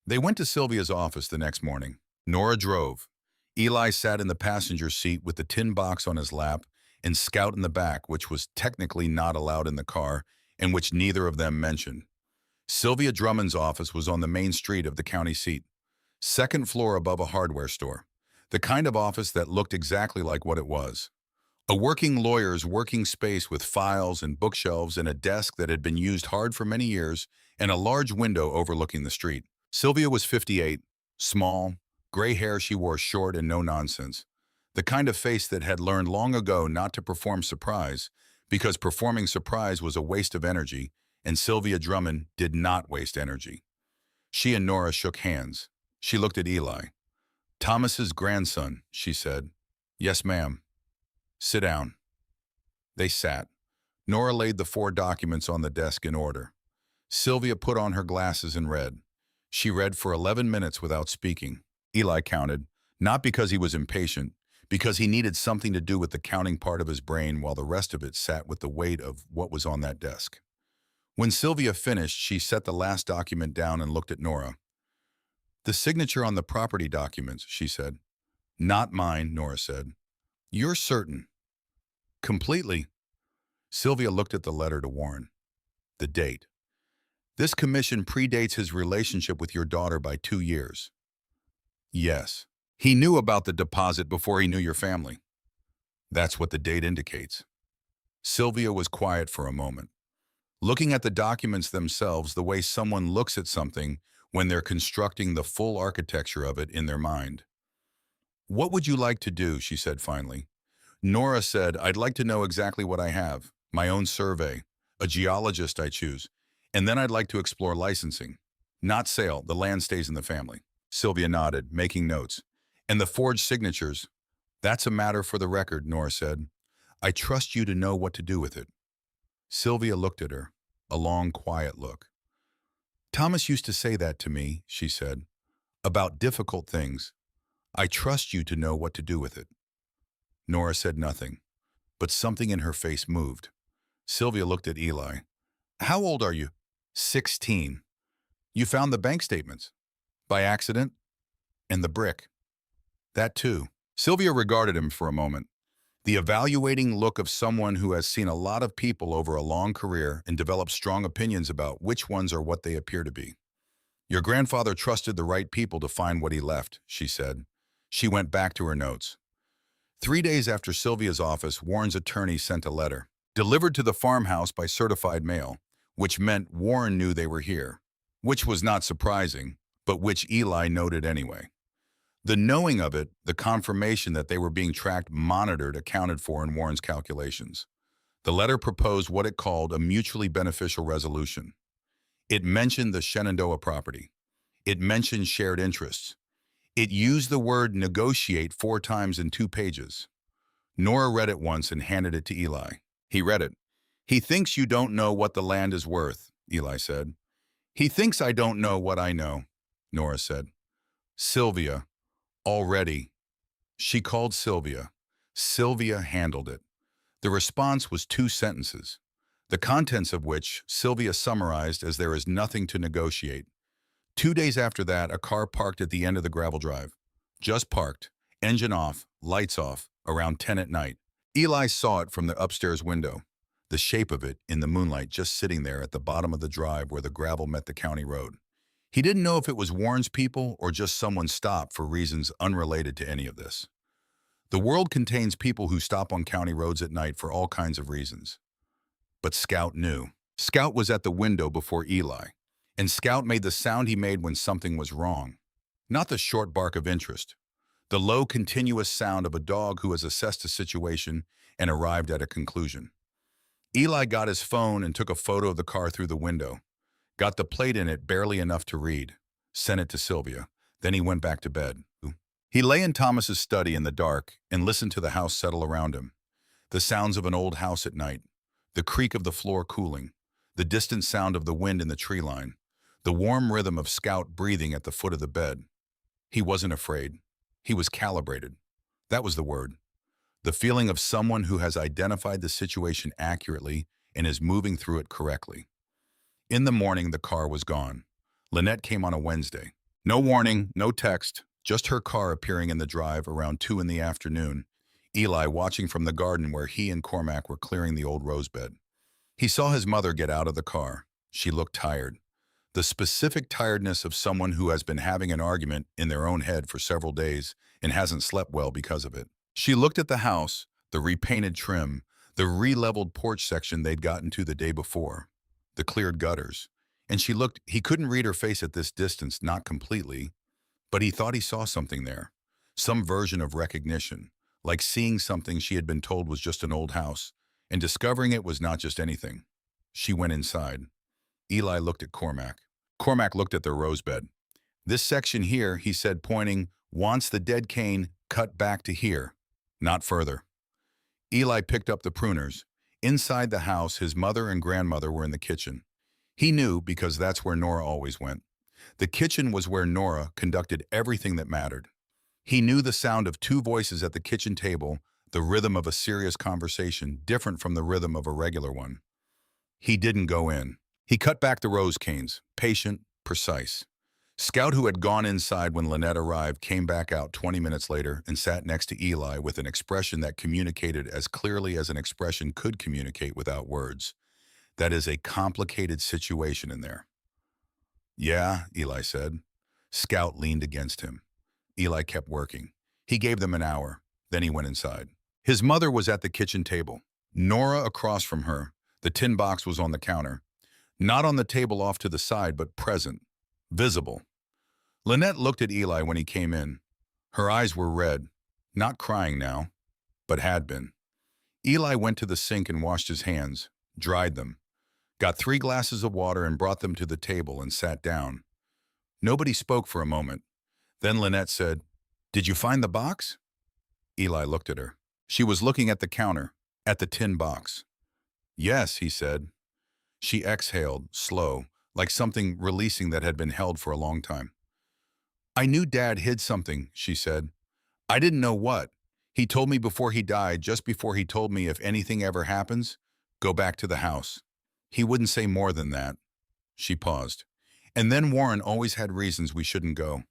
They went to Sylvia's office the next morning. Nora drove. Eli sat in the passenger seat with the tin box on his lap and Scout in the back, which was technically not allowed in the car and which neither of them mentioned. Sylvia Drummond's office was on the main street of the county seat, second floor above a hardware store, the kind of office that looked exactly like what it was. A working lawyer's working space with files and bookshelves and a desk that had been used hard for many years and a large window overlooking the street. Sylvia was 58, small, gray hair she wore short and no nonsense. The kind of face that had learned long ago not to perform surprise because performing surprise was a waste of energy, and Sylvia Drummond did not waste energy. She and Nora shook hands. She looked at Eli. Thomas's grandson, she said. Yes, ma'am. Sit down. They sat. Nora laid the 4 documents on the desk in order. Sylvia put on her glasses and read. She read for 11 minutes without speaking. Eli counted, not because he was impatient, because he needed something to do with the counting part of his brain while the rest of it sat with the weight of what was on that desk. When Sylvia finished, she set the last document down and looked at Nora. The signature on the property documents, she said. Not mine, Nora said. You're certain? Completely. Sylvia looked at the letter to Warren. The date. This commission predates his relationship with your daughter by 2 years. Yes. He knew about the deposit before he knew your family. That's what the date indicates. Sylvia was quiet for a moment, looking at the documents themselves the way someone looks at something when they're constructing the full architecture of it in their mind. What would you like to do, she said finally. Nora said, I'd like to know exactly what I have. My own survey. A geologist I choose. And then I'd like to explore licensing. Not sale, the land stays in the family. Sylvia nodded, making notes. And the forged signatures? That's a matter for the record, Nora said. I trust you to know what to do with it. Sylvia looked at her, a long, quiet look. Thomas used to say that to me, she said, about difficult things. I trust you to know what to do with it. Nora said nothing, but something in her face moved. Sylvia looked at Eli. How old are you? 16. You found the bank statements? By accident? And the brick? That too. Sylvia regarded him for a moment. The evaluating look of someone who has seen a lot of people over a long career and developed strong opinions about which ones are what they appear to be. Your grandfather trusted the right people to find what he left, she said. She went back to her notes. 3 days after Sylvia's office, Warren's attorney sent a letter, delivered to the farmhouse by certified mail, which meant Warren knew they were here, which was not surprising, but which Eli noted anyway. The knowing of it, the confirmation that they were being tracked, monitored, accounted for in Warren's calculations. The letter proposed what it called a mutually beneficial resolution. It mentioned the Shenandoah property. It mentioned shared interests. It used the word negotiate 4 times in 2 pages. Nora read it once and handed it to Eli. He read it. He thinks you don't know what the land is worth, Eli said. He thinks I don't know what I know, Nora said. Sylvia. Already. She called Sylvia. Sylvia handled it. The response was 2 sentences, the contents of which Sylvia summarized as there is nothing to negotiate. 2 days after that, a car parked at the end of the gravel drive. Just parked, engine off, lights off, around 10 at night. Eli saw it from the upstairs window, the shape of it in the moonlight just sitting there at the bottom of the drive where the gravel met the county road. He didn't know if it was Warren's people or just someone stopped for reasons unrelated to any of this. The world contains people who stop on county roads at night for all kinds of reasons. But Scout knew. Scout was at the window before Eli, and Scout made the sound he made when something was wrong. Not the short bark of interest, the low, continuous sound of a dog who has assessed a situation and arrived at a conclusion. Eli got his phone and took a photo of the car through the window. Got the plate in it barely enough to read, sent it to Sylvia. Then he went back to bed. He lay in Thomas's study in the dark and listened to the house settle around him. The sounds of an old house at night, the creak of the floor cooling, the distant sound of the wind in the tree line, the warm rhythm of Scout breathing at the foot of the bed. He wasn't afraid. He was calibrated. That was the word. The feeling of someone who has identified the situation accurately and is moving through it correctly. In the morning, the car was gone. Lynette came on a Wednesday. No warning, no text, just her car appearing in the drive around 2 in the afternoon. Eli watching from the garden where he and Cormac were clearing the old rose bed. He saw his mother get out of the car. She looked tired. The specific tiredness of someone who has been having an argument in their own head for several days and hasn't slept well because of it. She looked at the house, the repainted trim, the re-leveled porch section they'd gotten to the day before, the cleared gutters, and he couldn't read her face at this distance, not completely, but he thought he saw something there, some version of recognition, like seeing something she had been told was just an old house, and discovering it was not just anything. She went inside. Eli looked at Cormac. Cormac looked at their rose bed. This section here, he said, pointing, wants the dead cane cut back to here, not further. Eli picked up the pruners. Inside the house, his mother and grandmother were in the kitchen. He knew because that's where Nora always went. The kitchen was where Nora conducted everything that mattered. He knew the sound of 2 voices at the kitchen table, the rhythm of a serious conversation, different from the rhythm of a regular one. He didn't go in. He cut back the rose canes, patient, precise. Scout, who had gone inside when Lynette arrived, came back out 20 minutes later and sat next to Eli with an expression that communicated as clearly as an expression could communicate without words. That is a complicated situation in there. Yeah, Eli said. Scout leaned against him. Eli kept working. He gave them an hour. Then he went inside. His mother was at the kitchen table. Nora across from her. The tin box was on the counter. Not on the table off to the side, but present. Visible. Lynette looked at Eli when he came in. Her eyes were red. Not crying now, but had been. Eli went to the sink and washed his hands, dried them, got 3 glasses of water and brought them to the table and sat down. Nobody spoke for a moment. Then Lynette said, "Did you find the box?" Eli looked at her. She was looking at the counter, at the tin box. "Yes," he said. She exhaled, slow, like something releasing that had been held for a long time. "I knew Dad hid something," she said. "I didn't know what. He told me before he died, just before he told me if anything ever happens, go back to the house. He wouldn't say more than that." She paused. "And then Warren always had reasons we shouldn't go."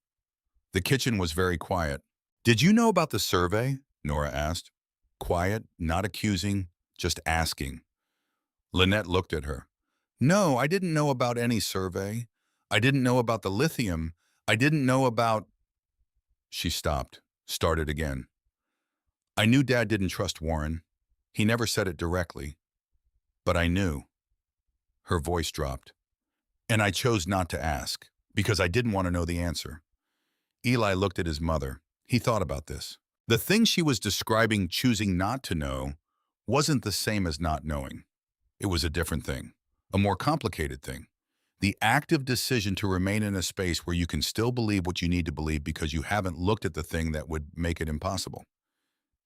The kitchen was very quiet. "Did you know about the survey?" Nora asked. Quiet, not accusing, just asking. Lynette looked at her. "No, I didn't know about any survey. I didn't know about the lithium. I didn't know about—" She stopped, started again. "I knew Dad didn't trust Warren. He never said it directly. But I knew." Her voice dropped. "And I chose not to ask, because I didn't want to know the answer." Eli looked at his mother. He thought about this. The thing she was describing, choosing not to know, wasn't the same as not knowing. It was a different thing, a more complicated thing. The active decision to remain in a space where you can still believe what you need to believe because you haven't looked at the thing that would make it impossible.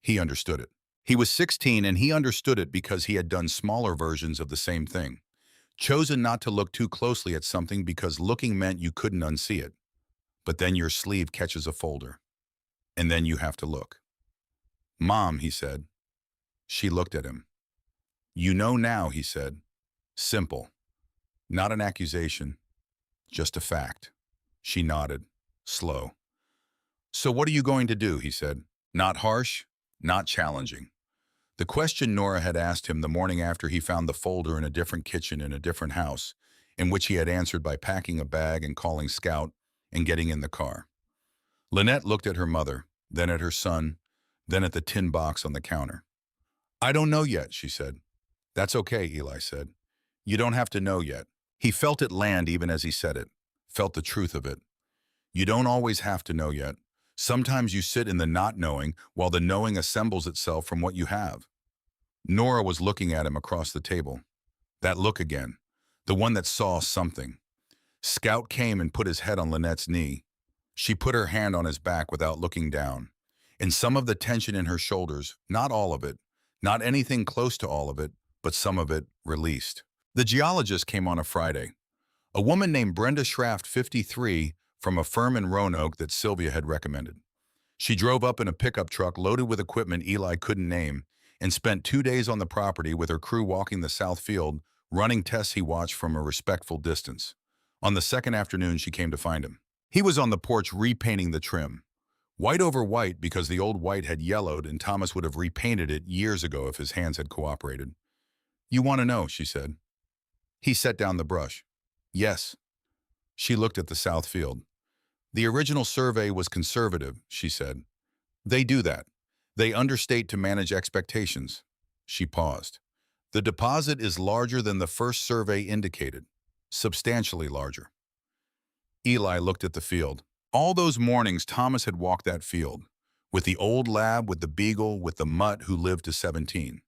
He understood it. He was 16 and he understood it because he had done smaller versions of the same thing. Chosen not to look too closely at something because looking meant you couldn't unsee it. But then your sleeve catches a folder. And then you have to look. "Mom," he said. She looked at him. "You know now," he said. Simple. Not an accusation. Just a fact. She nodded. Slow. "So what are you going to do?" he said. Not harsh, not challenging. The question Nora had asked him the morning after he found the folder in a different kitchen in a different house, in which he had answered by packing a bag and calling Scout and getting in the car. Lynette looked at her mother, then at her son, then at the tin box on the counter. "I don't know yet," she said. "That's okay," Eli said. "You don't have to know yet." He felt it land even as he said it, felt the truth of it. You don't always have to know yet. Sometimes you sit in the not knowing while the knowing assembles itself from what you have. Nora was looking at him across the table. That look again, the one that saw something. Scout came and put his head on Lynette's knee. She put her hand on his back without looking down. And some of the tension in her shoulders, not all of it, not anything close to all of it, but some of it released. The geologist came on a Friday. A woman named Brenda Schraft, 53, from a firm in Roanoke that Sylvia had recommended. She drove up in a pickup truck loaded with equipment Eli couldn't name and spent 2 days on the property with her crew walking the south field, running tests he watched from a respectful distance. On the second afternoon, she came to find him. He was on the porch repainting the trim. White over white because the old white had yellowed and Thomas would have repainted it years ago if his hands had cooperated. "You want to know," she said. He set down the brush. "Yes." She looked at the south field. "The original survey was conservative," she said. "They do that. They understate to manage expectations." She paused. "The deposit is larger than the first survey indicated, substantially larger." Eli looked at the field. All those mornings Thomas had walked that field, with the old lab, with the beagle, with the mutt who lived to 17.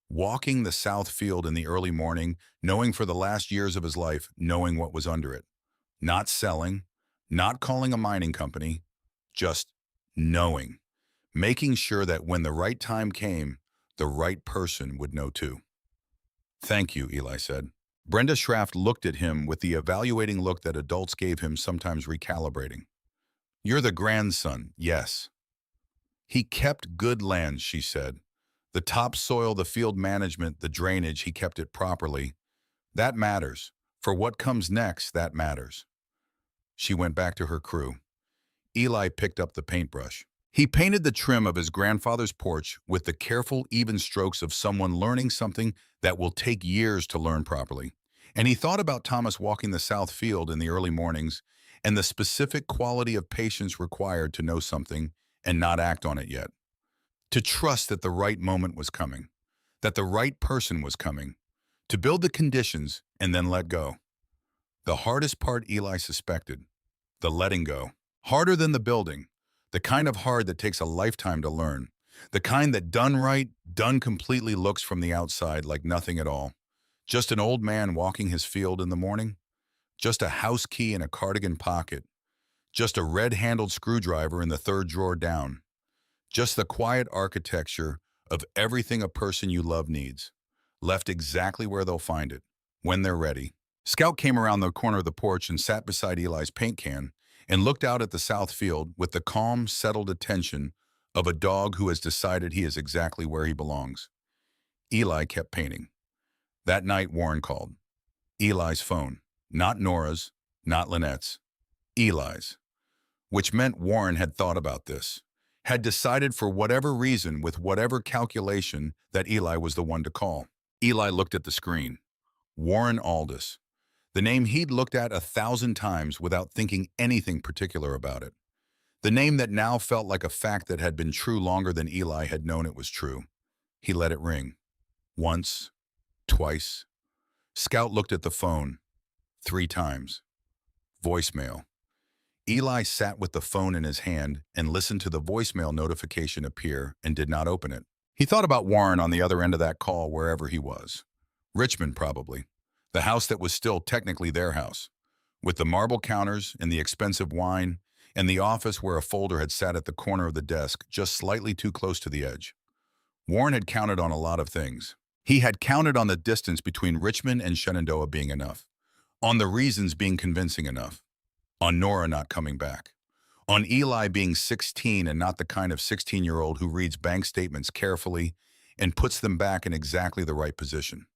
Walking the south field in the early morning, knowing for the last years of his life, knowing what was under it. Not selling, not calling a mining company, just knowing. Making sure that when the right time came, the right person would know too. "Thank you," Eli said. Brenda Schraft looked at him with the evaluating look that adults gave him, sometimes recalibrating. "You're the grandson, yes." "He kept good land," she said. "The topsoil, the field management, the drainage, he kept it properly. That matters. For what comes next, that matters." She went back to her crew. Eli picked up the paintbrush. He painted the trim of his grandfather's porch with the careful, even strokes of someone learning something that will take years to learn properly. And he thought about Thomas walking the south field in the early mornings and the specific quality of patience required to know something and not act on it yet. To trust that the right moment was coming, that the right person was coming, to build the conditions and then let go. The hardest part, Eli suspected, the letting go. Harder than the building, the kind of hard that takes a lifetime to learn. The kind that done right, done completely looks from the outside like nothing at all. Just an old man walking his field in the morning. Just a house key in a cardigan pocket. Just a red-handled screwdriver in the third drawer down. Just the quiet architecture of everything a person you love needs. Left exactly where they'll find it, when they're ready. Scout came around the corner of the porch and sat beside Eli's paint can and looked out at the south field with the calm, settled attention of a dog who has decided he is exactly where he belongs. Eli kept painting. That night, Warren called. Eli's phone. Not Nora's, not Lynette's. Eli's. Which meant Warren had thought about this. Had decided for whatever reason, with whatever calculation, that Eli was the one to call. Eli looked at the screen. Warren Aldous. The name he'd looked at 1,000 times without thinking anything particular about it. The name that now felt like a fact that had been true longer than Eli had known it was true. He let it ring. Once. Twice. Scout looked at the phone. 3 times. Voicemail. Eli sat with the phone in his hand and listened to the voicemail notification appear and did not open it. He thought about Warren on the other end of that call wherever he was. Richmond, probably. The house that was still technically their house. With the marble counters and the expensive wine, and the office where a folder had sat at the corner of the desk just slightly too close to the edge. Warren had counted on a lot of things. He had counted on the distance between Richmond and Shenandoah being enough. On the reasons being convincing enough. On Nora not coming back. On Eli being 16 and not the kind of 16-year-old who reads bank statements carefully and puts them back in exactly the right position.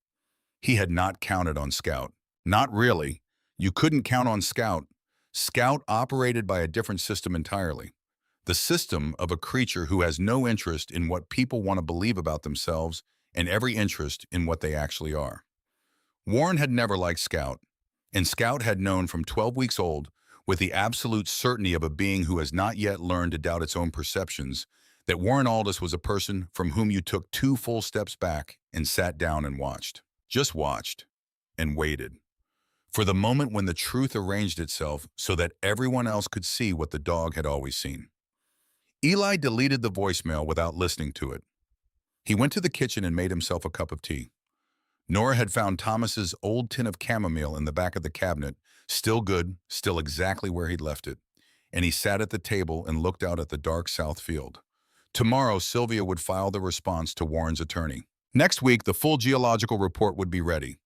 He had not counted on Scout. Not really. You couldn't count on Scout. Scout operated by a different system entirely. The system of a creature who has no interest in what people want to believe about themselves and every interest in what they actually are. Warren had never liked Scout, and Scout had known from 12 weeks old, with the absolute certainty of a being who has not yet learned to doubt its own perceptions, that Warren Aldous was a person from whom you took 2 full steps back and sat down and watched. Just watched and waited. For the moment when the truth arranged itself so that everyone else could see what the dog had always seen. Eli deleted the voicemail without listening to it. He went to the kitchen and made himself a cup of tea. Nora had found Thomas's old tin of chamomile in the back of the cabinet, still good, still exactly where he'd left it, and he sat at the table and looked out at the dark south field. Tomorrow, Sylvia would file the response to Warren's attorney. Next week, the full geological report would be ready.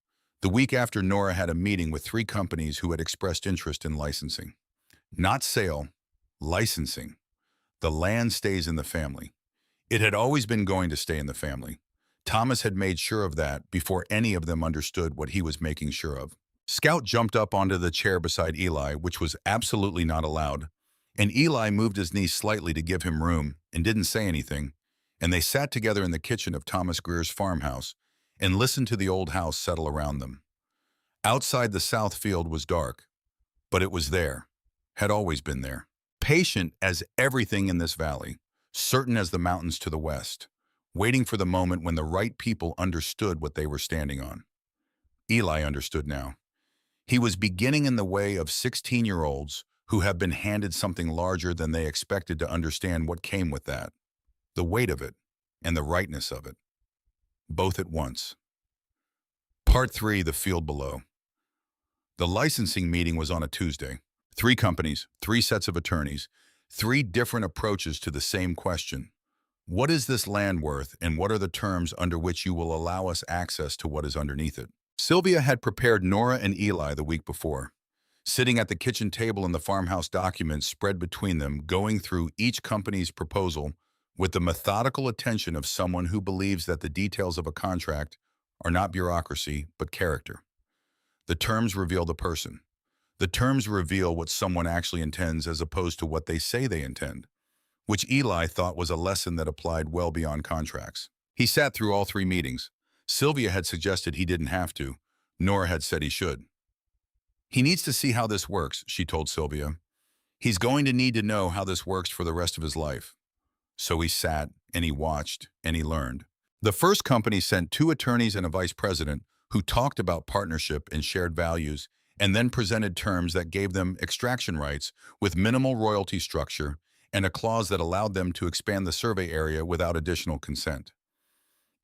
The week after, Nora had a meeting with 3 companies who had expressed interest in licensing. Not sale, licensing. The land stays in the family. It had always been going to stay in the family. Thomas had made sure of that before any of them understood what he was making sure of. Scout jumped up onto the chair beside Eli, which was absolutely not allowed, and Eli moved his knees slightly to give him room and didn't say anything, and they sat together in the kitchen of Thomas Greer's farmhouse and listened to the old house settle around them. Outside, the south field was dark, but it was there, had always been there. Patient as everything in this valley, certain as the mountains to the west, waiting for the moment when the right people understood what they were standing on. Eli understood now. He was beginning in the way of 16-year-olds who have been handed something larger than they expected to understand what came with that, the weight of it and the rightness of it, both at once. Part 3, the field below. The licensing meeting was on a Tuesday. 3 companies, 3 sets of attorneys, 3 different approaches to the same question. What is this land worth, and what are the terms under which you will allow us access to what is underneath it? Sylvia had prepared Nora and Eli the week before. Sitting at the kitchen table in the farmhouse documents spread between them, going through each company's proposal with the methodical attention of someone who believes that the details of a contract are not bureaucracy, but character. The terms reveal the person. The terms reveal what someone actually intends as opposed to what they say they intend, which Eli thought was a lesson that applied well beyond contracts. He sat through all 3 meetings. Sylvia had suggested he didn't have to. Nora had said he should. He needs to see how this works, she told Sylvia. He's going to need to know how this works for the rest of his life. So he sat, and he watched, and he learned. The first company sent 2 attorneys and a vice president who talked about partnership and shared values, and then presented terms that gave them extraction rights with minimal royalty structure and a clause that allowed them to expand the survey area without additional consent.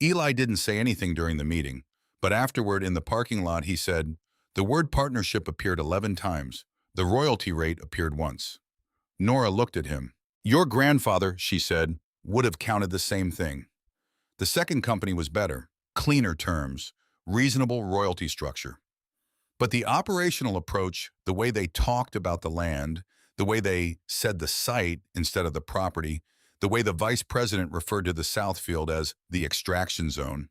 Eli didn't say anything during the meeting, but afterward in the parking lot he said, "The word partnership appeared 11 times. The royalty rate appeared once." Nora looked at him. "Your grandfather," she said, "would have counted the same thing." The second company was better, cleaner terms, reasonable royalty structure. But the operational approach, the way they talked about the land, the way they said the site instead of the property, the way the vice president referred to the Southfield as the extraction zone,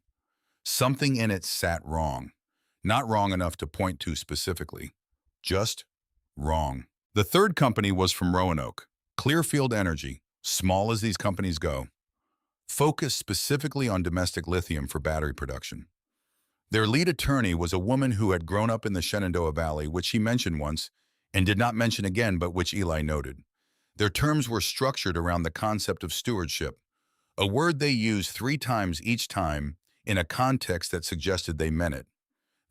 something in it sat wrong. Not wrong enough to point to specifically, just wrong. The third company was from Roanoke, Clearfield Energy, small as these companies go, focused specifically on domestic lithium for battery production. Their lead attorney was a woman who had grown up in the Shenandoah Valley, which he mentioned once, and did not mention again, but which Eli noted. Their terms were structured around the concept of stewardship, a word they used 3 times each time in a context that suggested they meant it.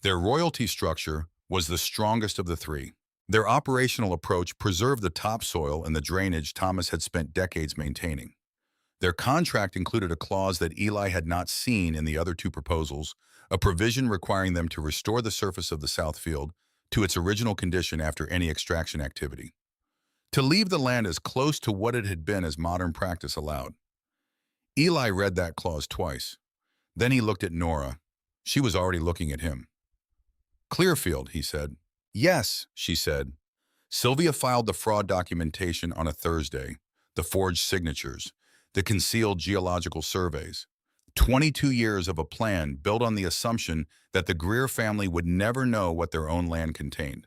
Their royalty structure was the strongest of the 3. Their operational approach preserved the topsoil and the drainage Thomas had spent decades maintaining. Their contract included a clause that Eli had not seen in the other 2 proposals, a provision requiring them to restore the surface of the Southfield to its original condition after any extraction activity, to leave the land as close to what it had been as modern practice allowed. Eli read that clause twice. Then he looked at Nora. She was already looking at him. "Clearfield," he said. "Yes," she said. Sylvia filed the fraud documentation on a Thursday, the forged signatures, the concealed geological surveys. 22 years of a plan built on the assumption that the Greer family would never know what their own land contained.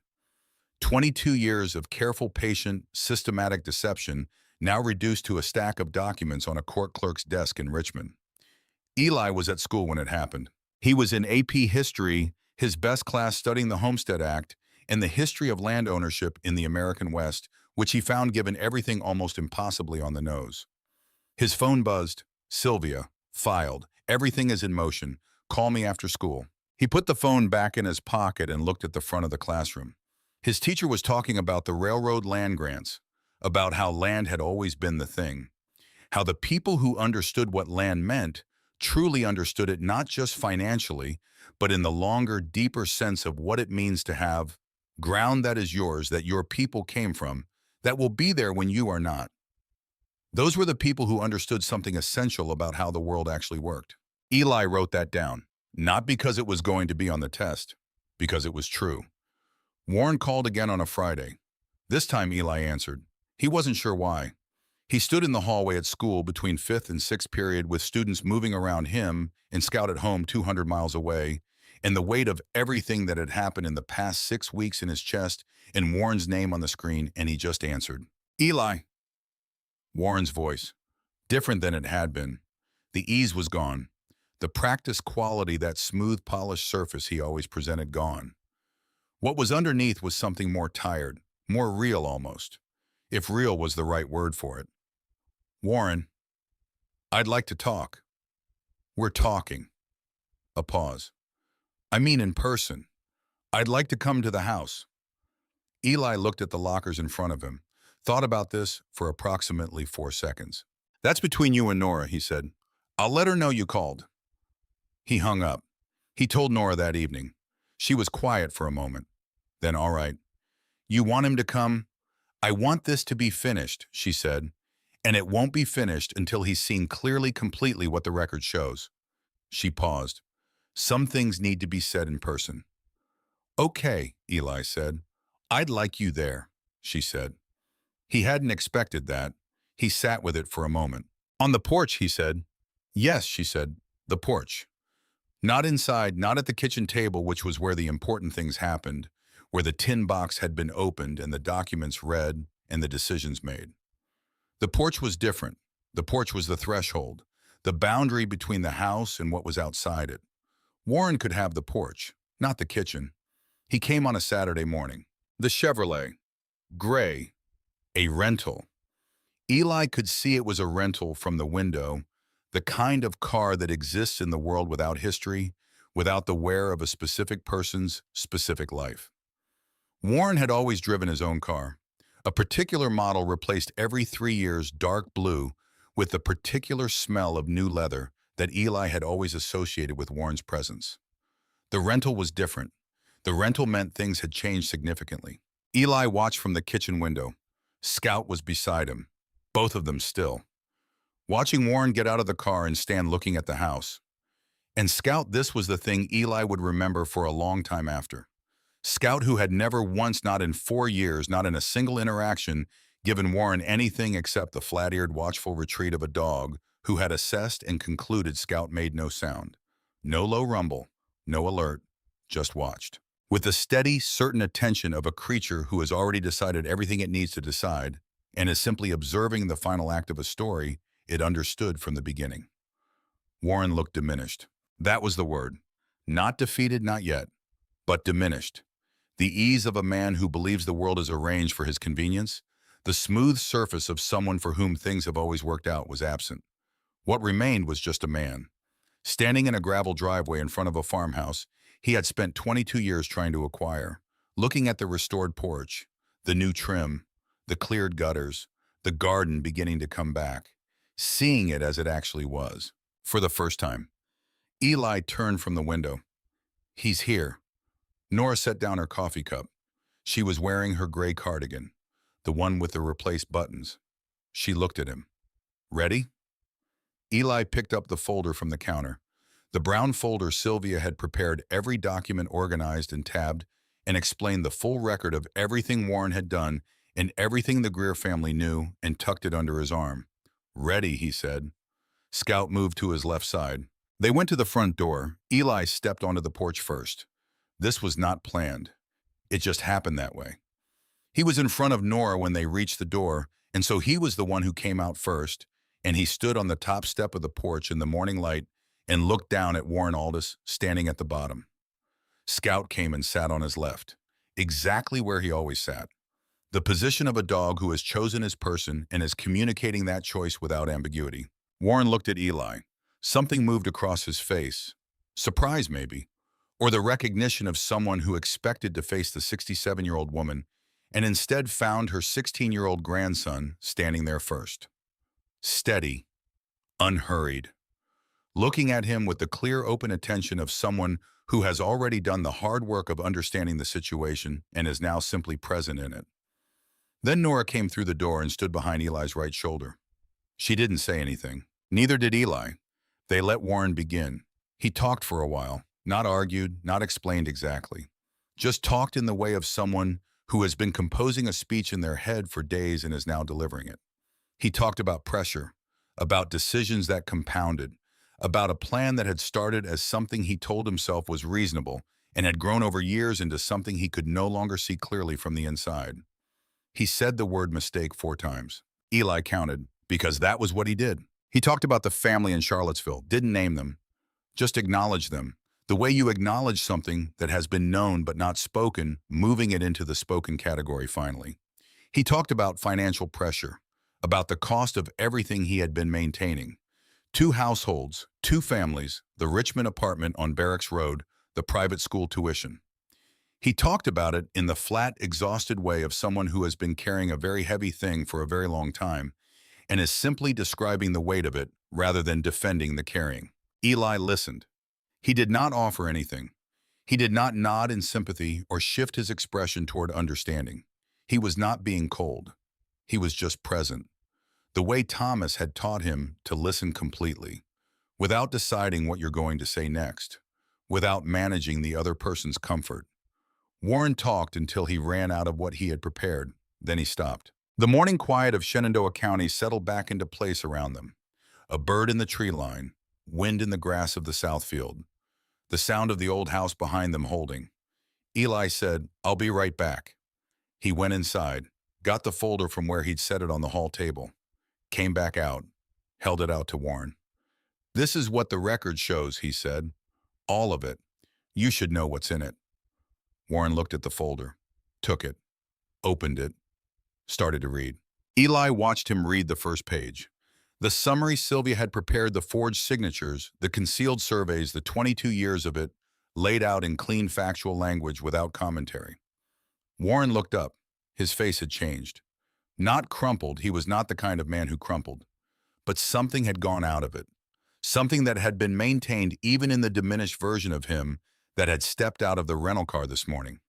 22 years of careful, patient, systematic deception now reduced to a stack of documents on a court clerk's desk in Richmond. Eli was at school when it happened. He was in AP History, his best class studying the Homestead Act and the history of land ownership in the American West, which he found given everything almost impossibly on the nose. His phone buzzed. "Sylvia, filed. Everything is in motion. Call me after school." He put the phone back in his pocket and looked at the front of the classroom. His teacher was talking about the railroad land grants, about how land had always been the thing, how the people who understood what land meant truly understood it not just financially, but in the longer, deeper sense of what it means to have ground that is yours, that your people came from, that will be there when you are not. Those were the people who understood something essential about how the world actually worked. Eli wrote that down, not because it was going to be on the test, because it was true. Warren called again on a Friday. This time Eli answered. He wasn't sure why. He stood in the hallway at school between 5th and 6th period with students moving around him and Scout at home 200 miles away, and the weight of everything that had happened in the past 6 weeks in his chest and Warren's name on the screen, and he just answered. "Eli." Warren's voice, different than it had been. The ease was gone. The practice quality, that smooth, polished surface he always presented, gone. What was underneath was something more tired, more real almost, if real was the right word for it. "Warren, I'd like to talk." "We're talking." A pause. "I mean in person. I'd like to come to the house." Eli looked at the lockers in front of him, thought about this for approximately 4 seconds. "That's between you and Nora," he said. "I'll let her know you called." He hung up. He told Nora that evening. She was quiet for a moment. Then, "All right. You want him to come?" "I want this to be finished," she said, "and it won't be finished until he's seen clearly, completely what the record shows." She paused. "Some things need to be said in person." "Okay," Eli said. "I'd like you there," she said. He hadn't expected that. He sat with it for a moment. "On the porch," he said. "Yes," she said, "the porch. Not inside, not at the kitchen table, which was where the important things happened, where the tin box had been opened and the documents read and the decisions made. The porch was different. The porch was the threshold, the boundary between the house and what was outside it. Warren could have the porch, not the kitchen. He came on a Saturday morning. The Chevrolet. Gray. A rental. Eli could see it was a rental from the window, the kind of car that exists in the world without history, without the wear of a specific person's specific life. Warren had always driven his own car, A particular model replaced every 3 years dark blue with the particular smell of new leather that Eli had always associated with Warren's presence. The rental was different. The rental meant things had changed significantly. Eli watched from the kitchen window. Scout was beside him, both of them still, watching Warren get out of the car and stand looking at the house. And Scout, this was the thing Eli would remember for a long time after. Scout, who had never once, not in 4 years, not in a single interaction, given Warren anything except the flat-eared, watchful retreat of a dog who had assessed and concluded Scout made no sound. No low rumble, no alert, just watched. With the steady, certain attention of a creature who has already decided everything it needs to decide and is simply observing the final act of a story it understood from the beginning. Warren looked diminished. That was the word. Not defeated, not yet, but diminished. The ease of a man who believes the world is arranged for his convenience, the smooth surface of someone for whom things have always worked out, was absent. What remained was just a man. Standing in a gravel driveway in front of a farmhouse he had spent 22 years trying to acquire, looking at the restored porch, the new trim, the cleared gutters, the garden beginning to come back, seeing it as it actually was, for the first time. Eli turned from the window. He's here. Nora set down her coffee cup. She was wearing her gray cardigan, the one with the replaced buttons. She looked at him. Ready? Eli picked up the folder from the counter. The brown folder Sylvia had prepared, every document organized and tabbed, and explained the full record of everything Warren had done and everything the Greer family knew, and tucked it under his arm. Ready, he said. Scout moved to his left side. They went to the front door. Eli stepped onto the porch first. This was not planned. It just happened that way. He was in front of Nora when they reached the door, and so he was the one who came out first, and he stood on the top step of the porch in the morning light and looked down at Warren Aldous, standing at the bottom. Scout came and sat on his left, exactly where he always sat. The position of a dog who has chosen his person and is communicating that choice without ambiguity. Warren looked at Eli. Something moved across his face. Surprise, maybe. Or the recognition of someone who expected to face the 67-year-old woman and instead found her 16-year-old grandson standing there first. Steady, unhurried, looking at him with the clear, open attention of someone who has already done the hard work of understanding the situation and is now simply present in it. Then Nora came through the door and stood behind Eli's right shoulder. She didn't say anything. Neither did Eli. They let Warren begin. He talked for a while, not argued, not explained exactly. Just talked in the way of someone who has been composing a speech in their head for days and is now delivering it. He talked about pressure, about decisions that compounded, about a plan that had started as something he told himself was reasonable and had grown over years into something he could no longer see clearly from the inside. He said the word mistake 4 times. Eli counted, because that was what he did. He talked about the family in Charlottesville, didn't name them, just acknowledged them. The way you acknowledge something that has been known but not spoken, moving it into the spoken category finally. He talked about financial pressure, about the cost of everything he had been maintaining. 2 households, 2 families, the Richmond apartment on Barracks Road, the private school tuition. He talked about it in the flat, exhausted way of someone who has been carrying a very heavy thing for a very long time and is simply describing the weight of it rather than defending the carrying. Eli listened. He did not offer anything. He did not nod in sympathy or shift his expression toward understanding. He was not being cold. He was just present, the way Thomas had taught him to listen completely, without deciding what you're going to say next, without managing the other person's comfort. Warren talked until he ran out of what he had prepared, then he stopped. The morning quiet of Shenandoah County settled back into place around them. A bird in the tree line, wind in the grass of the south field, the sound of the old house behind them holding. Eli said, "I'll be right back." He went inside, got the folder from where he'd set it on the hall table, came back out, held it out to Warren. "This is what the record shows," he said. "All of it. You should know what's in it." Warren looked at the folder, took it, opened it, started to read. Eli watched him read the first page. The summary Sylvia had prepared, the forged signatures, the concealed surveys, the 22 years of it, laid out in clean factual language without commentary. Warren looked up. His face had changed. Not crumpled, he was not the kind of man who crumpled, but something had gone out of it. Something that had been maintained even in the diminished version of him that had stepped out of the rental car this morning.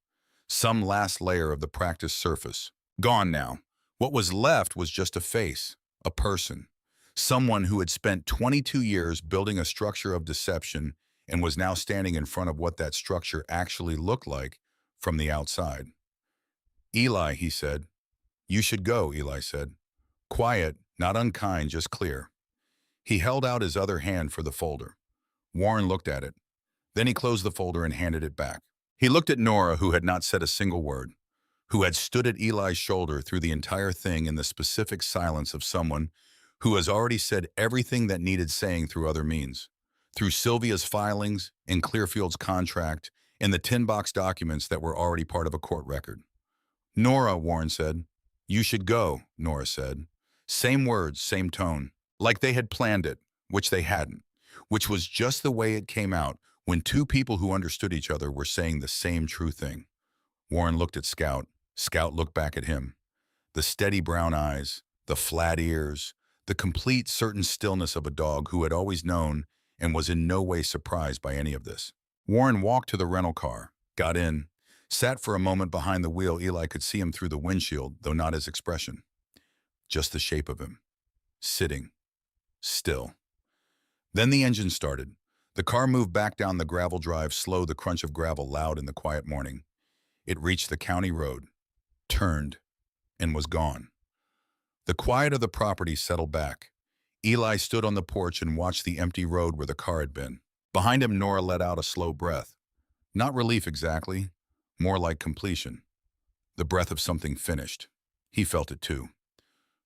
Some last layer of the practiced surface. Gone now. What was left was just a face, a person. Someone who had spent 22 years building a structure of deception and was now standing in front of what that structure actually looked like from the outside. Eli, he said. You should go, Eli said. Quiet, not unkind, just clear. He held out his other hand for the folder. Warren looked at it. Then he closed the folder and handed it back. He looked at Nora, who had not said a single word, who had stood at Eli's shoulder through the entire thing in the specific silence of someone who has already said everything that needed saying through other means, through Sylvia's filings and Clearfield's contract and the tin box documents that were already part of a court record. Nora, Warren said. You should go, Nora said. Same words, same tone, like they had planned it, which they hadn't, which was just the way it came out when two people who understood each other were saying the same true thing. Warren looked at Scout. Scout looked back at him. The steady brown eyes, the flat ears, the complete certain stillness of a dog who had always known and was in no way surprised by any of this. Warren walked to the rental car, got in, sat for a moment behind the wheel. Eli could see him through the windshield, though not his expression. Just the shape of him. Sitting. Still. Then the engine started. The car moved back down the gravel drive, slow, the crunch of gravel loud in the quiet morning. It reached the county road, turned, and was gone. The quiet of the property settled back. Eli stood on the porch and watched the empty road where the car had been. Behind him, Nora let out a slow breath. Not relief exactly, more like completion. The breath of something finished. He felt it too.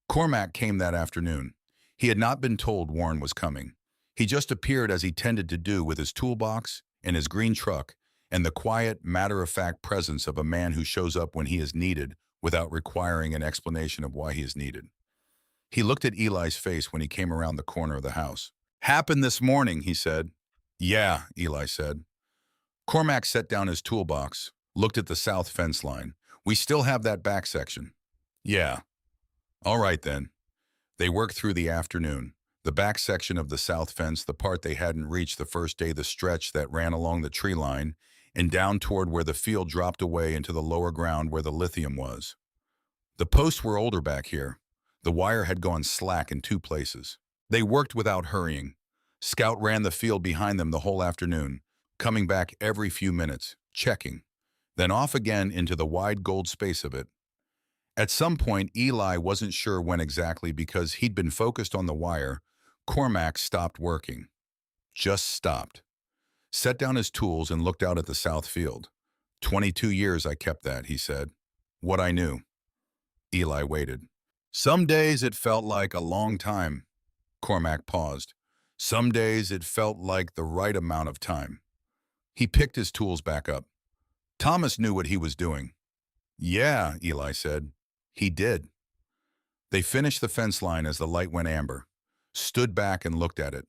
Cormac came that afternoon. He had not been told Warren was coming. He just appeared as he tended to do with his toolbox and his green truck and the quiet, matter-of-fact presence of a man who shows up when he is needed without requiring an explanation of why he is needed. He looked at Eli's face when he came around the corner of the house. Happened this morning, he said. Yeah, Eli said. Cormac set down his toolbox, looked at the south fence line. We still have that back section. Yeah. All right then. They worked through the afternoon. The back section of the south fence, the part they hadn't reached the first day, the stretch that ran along the tree line and down toward where the field dropped away into the lower ground where the lithium was. The posts were older back here. The wire had gone slack in two places. They worked without hurrying. Scout ran the field behind them the whole afternoon, coming back every few minutes, checking, then off again into the wide gold space of it. At some point, Eli wasn't sure when exactly because he'd been focused on the wire. Cormac stopped working. Just stopped. Set down his tools and looked out at the south field. 22 years I kept that, he said. What I knew. Eli waited. Some days it felt like a long time. Cormac paused. Some days it felt like the right amount of time. He picked his tools back up. Thomas knew what he was doing. Yeah, Eli said. He did. They finished the fence line as the light went amber, stood back and looked at it.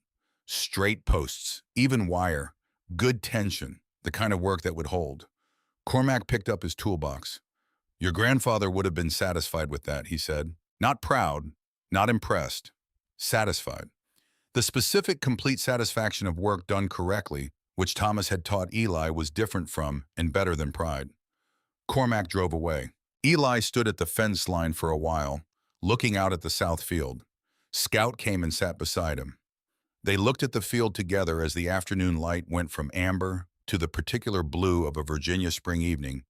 Straight posts, even wire, good tension, the kind of work that would hold. Cormac picked up his toolbox. Your grandfather would have been satisfied with that, he said. Not proud, not impressed, satisfied. The specific, complete satisfaction of work done correctly, which Thomas had taught Eli, was different from and better than pride. Cormac drove away. Eli stood at the fence line for a while, looking out at the south field. Scout came and sat beside him. They looked at the field together as the afternoon light went from amber to the particular blue of a Virginia spring evening,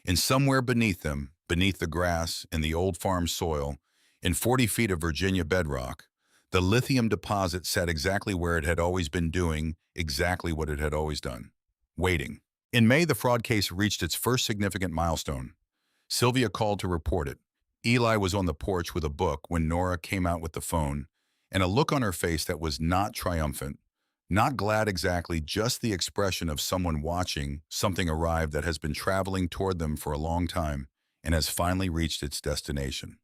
and somewhere beneath them, beneath the grass and the old farm soil, in 40 feet of Virginia bedrock, the lithium deposit sat exactly where it had always been, doing exactly what it had always done, waiting. In May, the fraud case reached its first significant milestone. Sylvia called to report it. Eli was on the porch with a book when Nora came out with the phone, and a look on her face that was not triumphant, not glad exactly, just the expression of someone watching something arrive that has been traveling toward them for a long time and has finally reached its destination.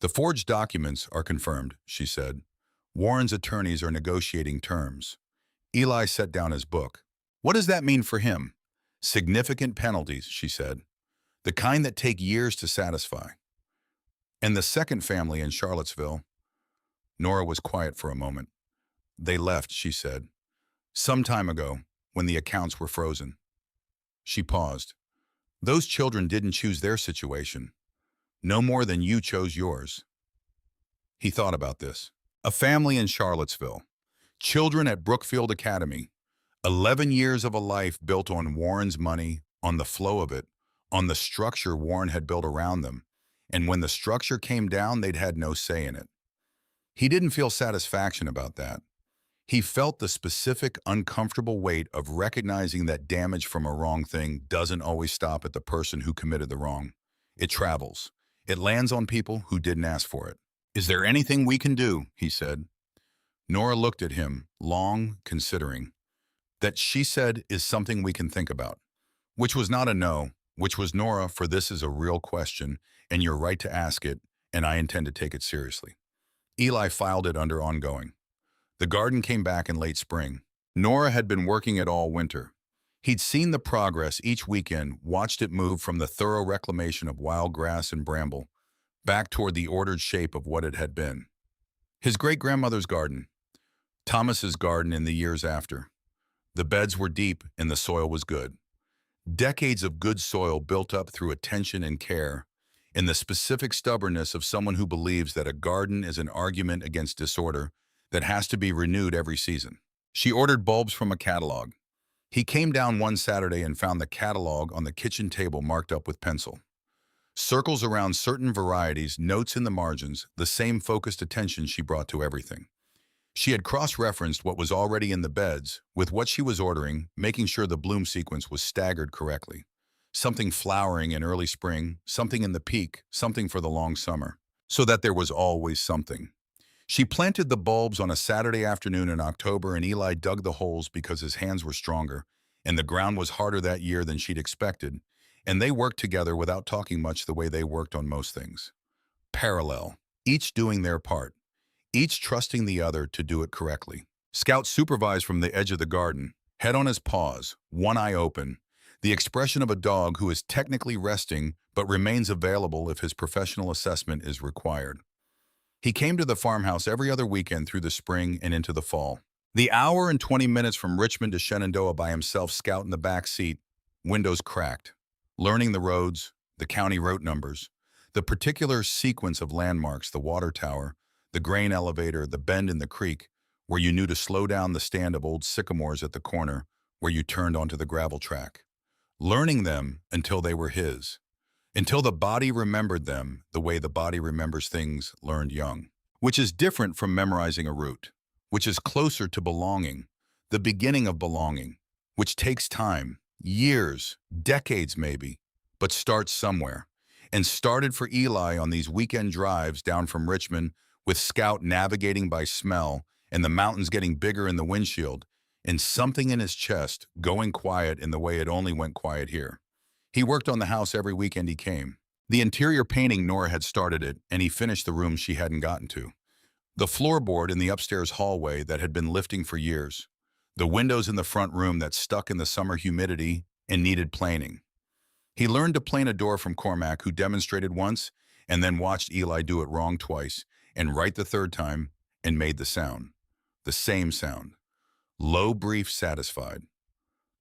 The forged documents are confirmed, she said. Warren's attorneys are negotiating terms. Eli set down his book. What does that mean for him? Significant penalties, she said. The kind that take years to satisfy. And the second family in Charlottesville. Nora was quiet for a moment. They left, she said, some time ago, when the accounts were frozen. She paused. Those children didn't choose their situation, no more than you chose yours. He thought about this. A family in Charlottesville. Children at Brookfield Academy. 11 years of a life built on Warren's money, on the flow of it, on the structure Warren had built around them. And when the structure came down, they'd had no say in it. He didn't feel satisfaction about that. He felt the specific, uncomfortable weight of recognizing that damage from a wrong thing doesn't always stop at the person who committed the wrong. It travels. It lands on people who didn't ask for it. Is there anything we can do? He said. Nora looked at him, long, considering. That, she said, is something we can think about. Which was not a no, which was Nora, for this is a real question, and you're right to ask it, and I intend to take it seriously. Eli filed it under ongoing. The garden came back in late spring. Nora had been working it all winter. He'd seen the progress each weekend, watched it move from the thorough reclamation of wild grass and bramble, back toward the ordered shape of what it had been. His great-grandmother's garden, Thomas's garden in the years after. The beds were deep and the soil was good. Decades of good soil built up through attention and care, in the specific stubbornness of someone who believes that a garden is an argument against disorder that has to be renewed every season. She ordered bulbs from a catalog. He came down one Saturday and found the catalog on the kitchen table marked up with pencil. Circles around certain varieties, notes in the margins, the same focused attention she brought to everything. She had cross-referenced what was already in the beds with what she was ordering, making sure the bloom sequence was staggered correctly. Something flowering in early spring, something in the peak, something for the long summer. So that there was always something. She planted the bulbs on a Saturday afternoon in October, and Eli dug the holes because his hands were stronger, and the ground was harder that year than she'd expected, and they worked together without talking much the way they worked on most things. Parallel, each doing their part, each trusting the other to do it correctly. Scout supervised from the edge of the garden, head on his paws, one eye open, the expression of a dog who is technically resting but remains available if his professional assessment is required. He came to the farmhouse every other weekend through the spring and into the fall. The hour and 20 minutes from Richmond to Shenandoah by himself, Scout in the back seat, windows cracked, learning the roads, the county route numbers, the particular sequence of landmarks, the water tower, the grain elevator, the bend in the creek, where you knew to slow down, the stand of old sycamores at the corner, where you turned onto the gravel track. Learning them until they were his. Until the body remembered them the way the body remembers things learned young, which is different from memorizing a route, which is closer to belonging, the beginning of belonging, which takes time, years, decades maybe, but starts somewhere, and started for Eli on these weekend drives down from Richmond with Scout navigating by smell and the mountains getting bigger in the windshield, and something in his chest going quiet in the way it only went quiet here. He worked on the house every weekend he came. The interior painting, Nora had started it, and he finished the rooms she hadn't gotten to. The floorboard in the upstairs hallway that had been lifting for years. The windows in the front room that stuck in the summer humidity and needed planing. He learned to plane a door from Cormac, who demonstrated once and then watched Eli do it wrong twice and right the third time and made the sound. The same sound. Low, brief, satisfied.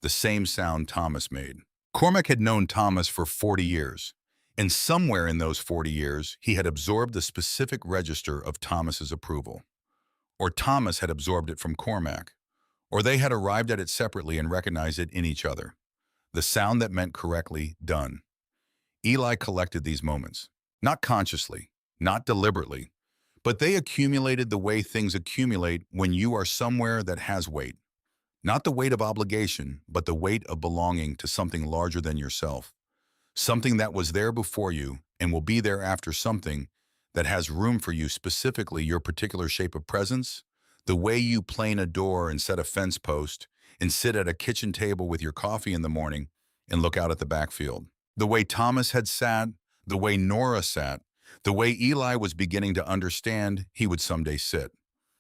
The same sound Thomas made. Cormac had known Thomas for 40 years, and somewhere in those 40 years, he had absorbed the specific register of Thomas's approval. Or Thomas had absorbed it from Cormac, or they had arrived at it separately and recognized it in each other. The sound that meant correctly done. Eli collected these moments, not consciously, not deliberately, but they accumulated the way things accumulate when you are somewhere that has weight. Not the weight of obligation, but the weight of belonging to something larger than yourself. Something that was there before you and will be there after, something that has room for you, specifically your particular shape of presence, the way you plane a door and set a fence post and sit at a kitchen table with your coffee in the morning and look out at the backfield. The way Thomas had sat, the way Nora sat, the way Eli was beginning to understand he would someday sit.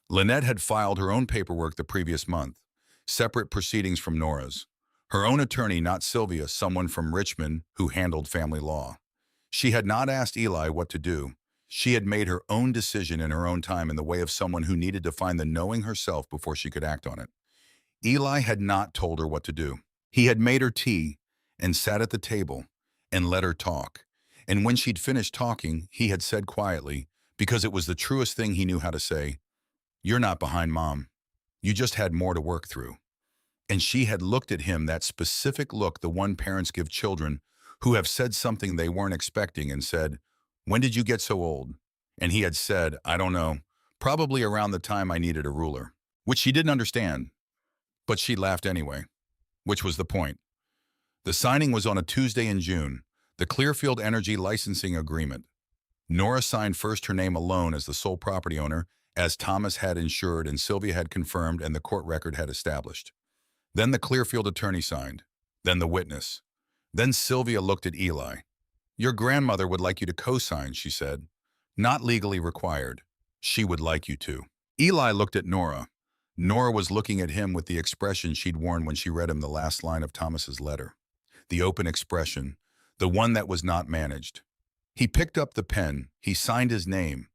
Lynette had filed her own paperwork the previous month. Separate proceedings from Nora's. Her own attorney, not Sylvia, someone from Richmond who handled family law. She had not asked Eli what to do. She had made her own decision in her own time in the way of someone who needed to find the knowing herself before she could act on it. Eli had not told her what to do. He had made her tea and sat at the table and let her talk. And when she'd finished talking, he had said quietly, because it was the truest thing he knew how to say, "You're not behind, Mom. You just had more to work through." And she had looked at him, that specific look the one parents give children who have said something they weren't expecting, and said, "When did you get so old?" And he had said, "I don't know, probably around the time I needed a ruler," which she didn't understand, but she laughed anyway, which was the point. The signing was on a Tuesday in June, the Clearfield Energy licensing agreement. Nora signed first her name alone as the sole property owner, as Thomas had insured and Sylvia had confirmed and the court record had established. Then the Clearfield attorney signed. Then the witness. Then Sylvia looked at Eli. "Your grandmother would like you to co-sign," she said. "Not legally required. She would like you to." Eli looked at Nora. Nora was looking at him with the expression she'd worn when she read him the last line of Thomas's letter. The open expression, the one that was not managed. He picked up the pen. He signed his name,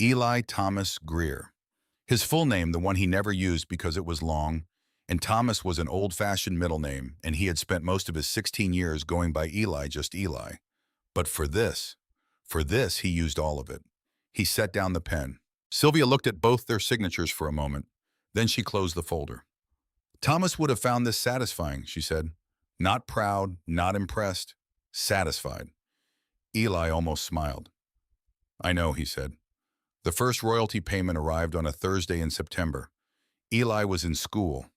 Eli Thomas Greer. His full name, the one he never used because it was long, and Thomas was an old-fashioned middle name, and he had spent most of his 16 years going by Eli, just Eli. But for this, he used all of it. He set down the pen. Sylvia looked at both their signatures for a moment. Then she closed the folder. "Thomas would have found this satisfying," she said. "Not proud, not impressed, satisfied." Eli almost smiled. "I know," he said. The first royalty payment arrived on a Thursday in September. Eli was in school.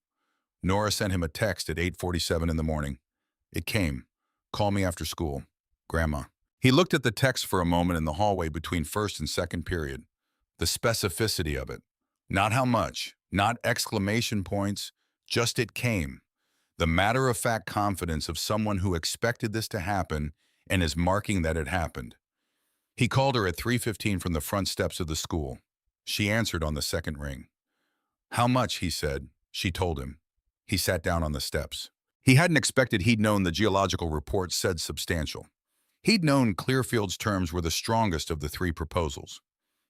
Nora sent him a text at 8:47 in the morning. It came. "Call me after school. Grandma." He looked at the text for a moment in the hallway between first and second period. The specificity of it. Not how much, not exclamation points, just it came. The matter-of-fact confidence of someone who expected this to happen and is marking that it happened. He called her at 3:15 from the front steps of the school. She answered on the second ring. "How much?" he said. She told him. He sat down on the steps. He hadn't expected he'd known the geological report said substantial. He'd known Clearfield's terms were the strongest of the three proposals.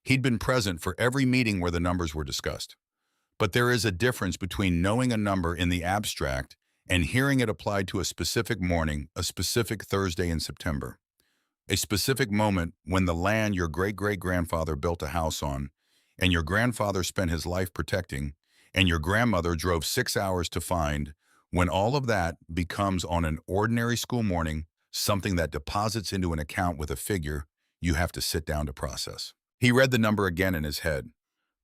He'd been present for every meeting where the numbers were discussed. But there is a difference between knowing a number in the abstract and hearing it applied to a specific morning, a specific Thursday in September. A specific moment when the land your great-great-grandfather built a house on, and your grandfather spent his life protecting, and your grandmother drove 6 hours to find, when all of that becomes on an ordinary school morning, something that deposits into an account with a figure you have to sit down to process. He read the number again in his head.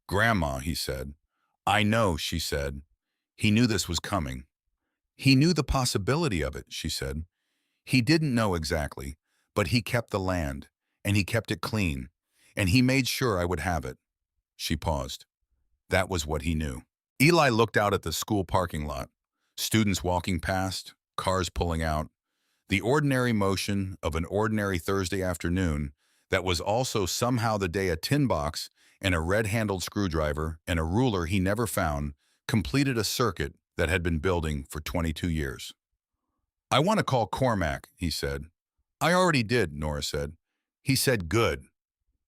"Grandma," he said. "I know," she said. He knew this was coming. He knew the possibility of it, she said. He didn't know exactly, but he kept the land, and he kept it clean, and he made sure I would have it. She paused. That was what he knew. Eli looked out at the school parking lot. Students walking past, cars pulling out. The ordinary motion of an ordinary Thursday afternoon that was also somehow the day a tin box and a red-handled screwdriver and a ruler he never found completed a circuit that had been building for 22 years. "I want to call Cormac," he said. "I already did," Nora said. He said, "Good."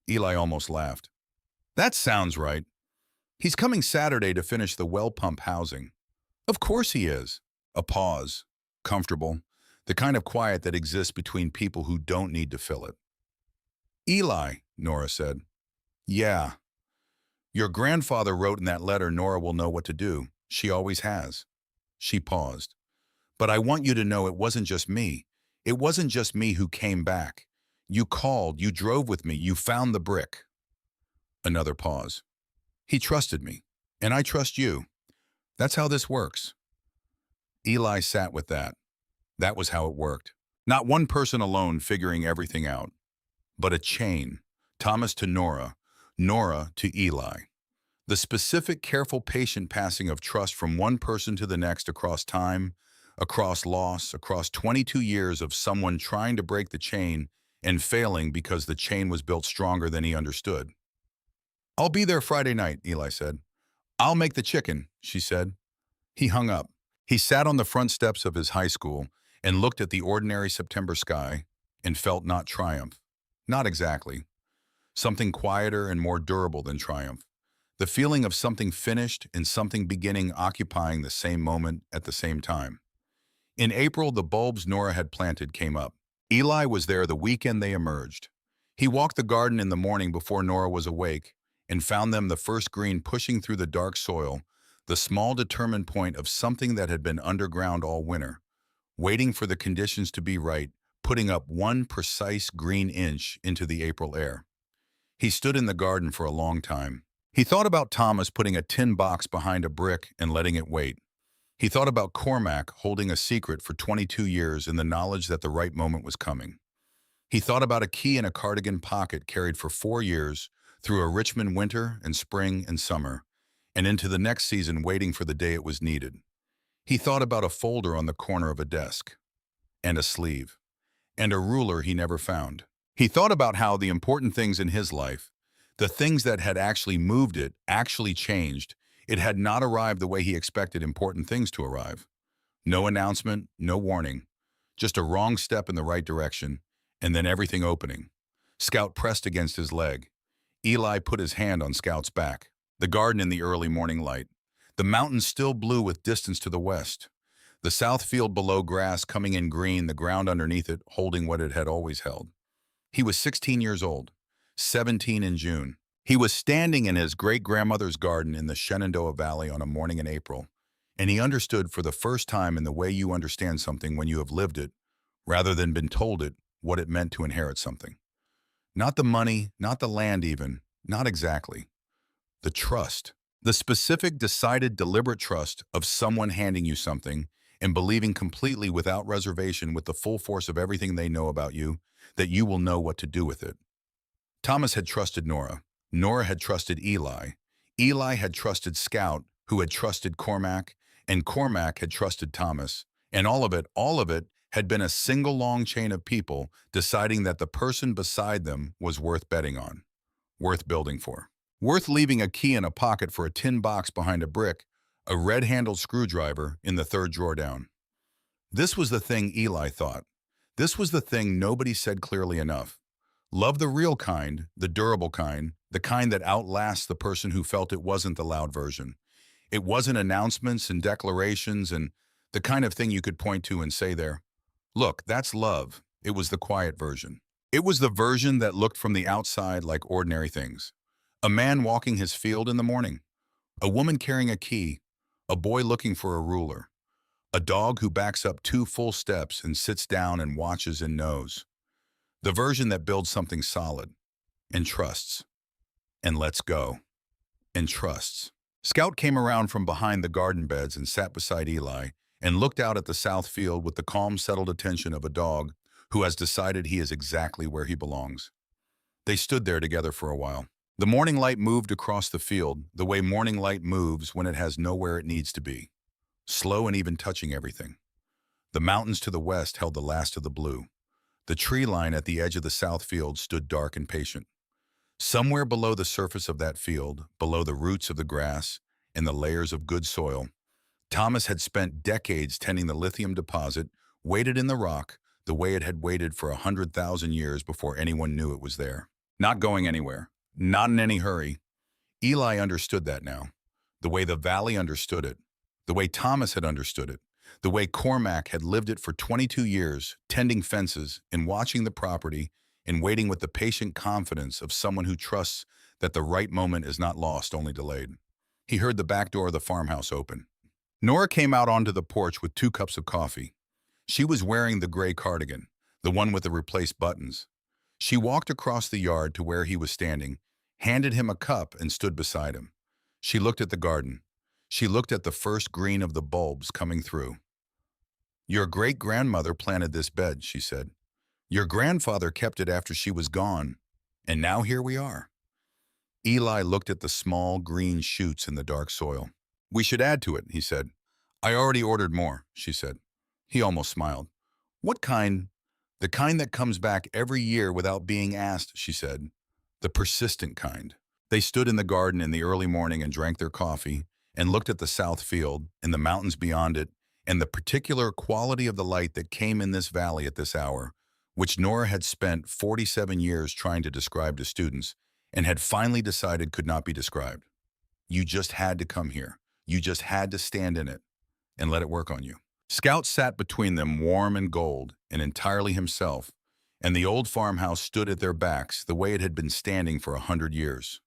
Eli almost laughed. "That sounds right. He's coming Saturday to finish the well pump housing." "Of course he is." A pause. Comfortable. The kind of quiet that exists between people who don't need to fill it. "Eli," Nora said. "Yeah." "Your grandfather wrote in that letter Nora will know what to do. She always has." She paused. "But I want you to know it wasn't just me. It wasn't just me who came back. You called, you drove with me, you found the brick." Another pause. "He trusted me, and I trust you. That's how this works." Eli sat with that. That was how it worked. Not one person alone figuring everything out, but a chain. Thomas to Nora, Nora to Eli. The specific, careful, patient passing of trust from one person to the next across time, across loss, across 22 years of someone trying to break the chain and failing because the chain was built stronger than he understood. "I'll be there Friday night," Eli said. "I'll make the chicken," she said. He hung up. He sat on the front steps of his high school and looked at the ordinary September sky and felt not triumph. Not exactly. something quieter and more durable than triumph. The feeling of something finished and something beginning occupying the same moment at the same time. In April, the bulbs Nora had planted came up. Eli was there the weekend they emerged. He walked the garden in the morning before Nora was awake and found them the first green pushing through the dark soil, the small determined point of something that had been underground all winter, waiting for the conditions to be right, putting up one precise green inch into the April air. He stood in the garden for a long time. He thought about Thomas putting a tin box behind a brick and letting it wait. He thought about Cormac holding a secret for 22 years in the knowledge that the right moment was coming. He thought about a key in a cardigan pocket carried for 4 years through a Richmond winter and spring and summer, and into the next season waiting for the day it was needed. He thought about a folder on the corner of a desk, and a sleeve, and a ruler he never found. He thought about how the important things in his life, the things that had actually moved it, actually changed. It had not arrived the way he expected important things to arrive. No announcement, no warning, just a wrong step in the right direction, and then everything opening. Scout pressed against his leg. Eli put his hand on Scout's back. The garden in the early morning light. The mountains still blue with distance to the west. The south field below grass coming in green, the ground underneath it holding what it had always held. He was 16 years old, 17 in June. He was standing in his great-grandmother's garden in the Shenandoah Valley on a morning in April, and he understood for the first time in the way you understand something when you have lived it, rather than been told it, what it meant to inherit something. Not the money, not the land even, not exactly. The trust. The specific, decided, deliberate trust of someone handing you something and believing completely without reservation with the full force of everything they know about you, that you will know what to do with it. Thomas had trusted Nora. Nora had trusted Eli. Eli had trusted Scout, who had trusted Cormac, and Cormac had trusted Thomas. And all of it had been a single long chain of people deciding that the person beside them was worth betting on, worth building for, worth leaving a key in a pocket for a tin box behind a brick, a red-handled screwdriver in the third drawer down. This was the thing Eli thought. This was the thing nobody said clearly enough. Love the real kind, the durable kind, the kind that outlasts the person who felt it wasn't the loud version. It wasn't announcements and declarations and the kind of thing you could point to and say there, look, that's love. It was the quiet version. It was the version that looked from the outside like ordinary things. A man walking his field in the morning, a woman carrying a key, a boy looking for a ruler, a dog who backs up 2 full steps and sits down and watches and knows. The version that builds something solid and trusts and lets go and trusts. Scout came around from behind the garden beds and sat beside Eli and looked out at the south field with the calm, settled attention of a dog who has decided he is exactly where he belongs. They stood there together for a while. The morning light moved across the field the way morning light moves when it has nowhere it needs to be, slow and even touching everything. The mountains to the west held the last of the blue. The tree line at the edge of the south field stood dark and patient. Somewhere below the surface of that field, below the roots of the grass and the layers of good soil, Thomas had spent decades tending the lithium deposit, weighted in the rock, the way it had waited for 100,000 years before anyone knew it was there. Not going anywhere. Not in any hurry. Eli understood that now. The way the valley understood it. The way Thomas had understood it. The way Cormac had lived it for 22 years, tending fences and watching the property and waiting with the patient confidence of someone who trusts that the right moment is not lost, only delayed. He heard the back door of the farmhouse open. Nora came out onto the porch with 2 cups of coffee. She was wearing the gray cardigan, the one with the replaced buttons. She walked across the yard to where he was standing, handed him a cup, and stood beside him. She looked at the garden. She looked at the first green of the bulbs coming through. "Your great-grandmother planted this bed," she said. "Your grandfather kept it after she was gone, and now here we are." Eli looked at the small green shoots in the dark soil. "We should add to it," he said. "I already ordered more," she said. He almost smiled. "What kind?" "The kind that comes back every year without being asked," she said. "The persistent kind." They stood in the garden in the early morning and drank their coffee and looked at the south field and the mountains beyond it and the particular quality of the light that came in this valley at this hour, which Nora had spent 47 years trying to describe to students, and had finally decided could not be described. You just had to come here. You just had to stand in it and let it work on you. Scout sat between them, warm and gold, and entirely himself, and the old farmhouse stood at their backs the way it had been standing for 100 years.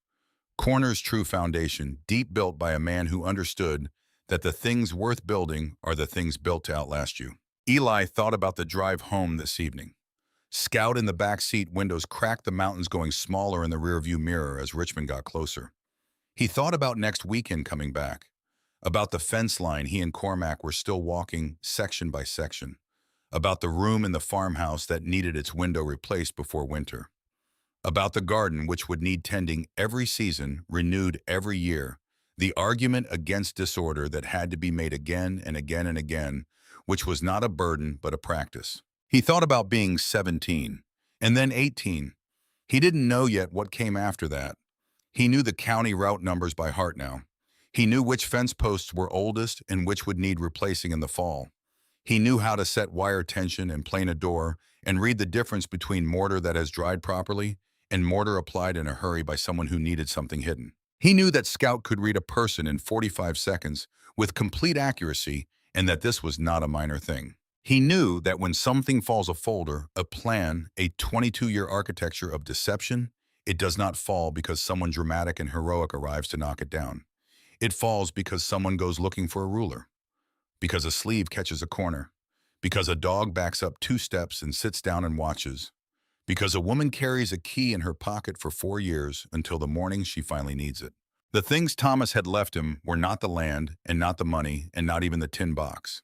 Corner's true foundation, deep built by a man who understood that the things worth building are the things built to outlast you. Eli thought about the drive home this evening. Scout in the back seat, windows cracked, the mountains going smaller in the rearview mirror as Richmond got closer. He thought about next weekend coming back, about the fence line he and Cormac were still walking section by section, about the room in the farmhouse that needed its window replaced before winter, about the garden which would need tending every season, renewed every year, the argument against disorder that had to be made again and again and again, which was not a burden but a practice. He thought about being 17, and then 18. He didn't know yet what came after that. He knew the county route numbers by heart now. He knew which fence posts were oldest and which would need replacing in the fall. He knew how to set wire tension and plane a door and read the difference between mortar that has dried properly and mortar applied in a hurry by someone who needed something hidden. He knew that Scout could read a person in 45 seconds with complete accuracy and that this was not a minor thing. He knew that when something falls a folder, a plan, a 22-year architecture of deception, it does not fall because someone dramatic and heroic arrives to knock it down. It falls because someone goes looking for a ruler, because a sleeve catches a corner, because a dog backs up 2 steps and sits down and watches, because a woman carries a key in her pocket for 4 years until the morning she finally needs it. The things Thomas had left him were not the land and not the money and not even the tin box.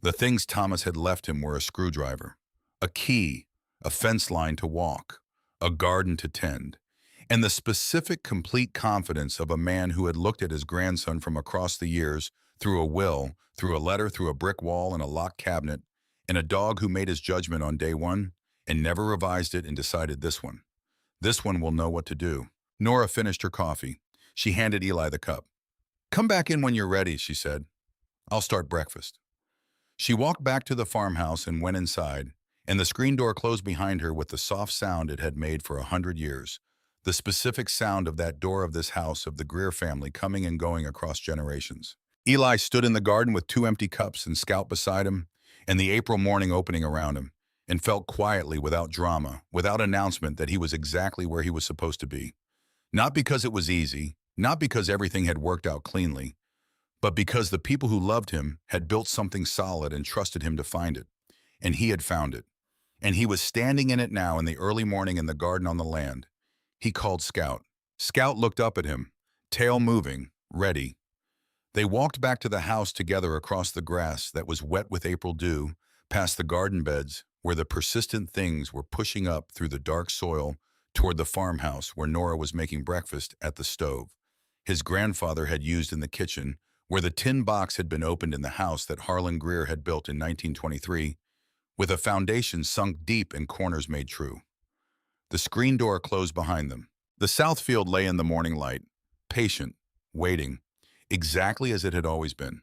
The things Thomas had left him were a screwdriver, a key, a fence line to walk, a garden to tend, and the specific, complete confidence of a man who had looked at his grandson from across the years, through a will, through a letter, through a brick wall and a locked cabinet, and a dog who made his judgment on day one and never revised it and decided this one will know what to do. Nora finished her coffee. She handed Eli the cup. "Come back in when you're ready," she said. "I'll start breakfast." She walked back to the farmhouse and went inside, and the screen door closed behind her with the soft sound it had made for 100 years, the specific sound of that door of this house of the Greer family coming and going across generations. Eli stood in the garden with 2 empty cups and Scout beside him, and the April morning opening around him, and felt quietly, without drama, without announcement, that he was exactly where he was supposed to be. Not because it was easy, not because everything had worked out cleanly, but because the people who loved him had built something solid and trusted him to find it. And he had found it. And he was standing in it now in the early morning in the garden on the land. He called Scout. Scout looked up at him, tail moving, ready. They walked back to the house together across the grass that was wet with April dew, past the garden beds where the persistent things were pushing up through the dark soil toward the farmhouse where Nora was making breakfast at the stove his grandfather had used in the kitchen, where the tin box had been opened in the house that Harlan Greer had built in 1923, with a foundation sunk deep and corners made true. The screen door closed behind them. The south field lay in the morning light, patient, waiting, exactly as it had always been.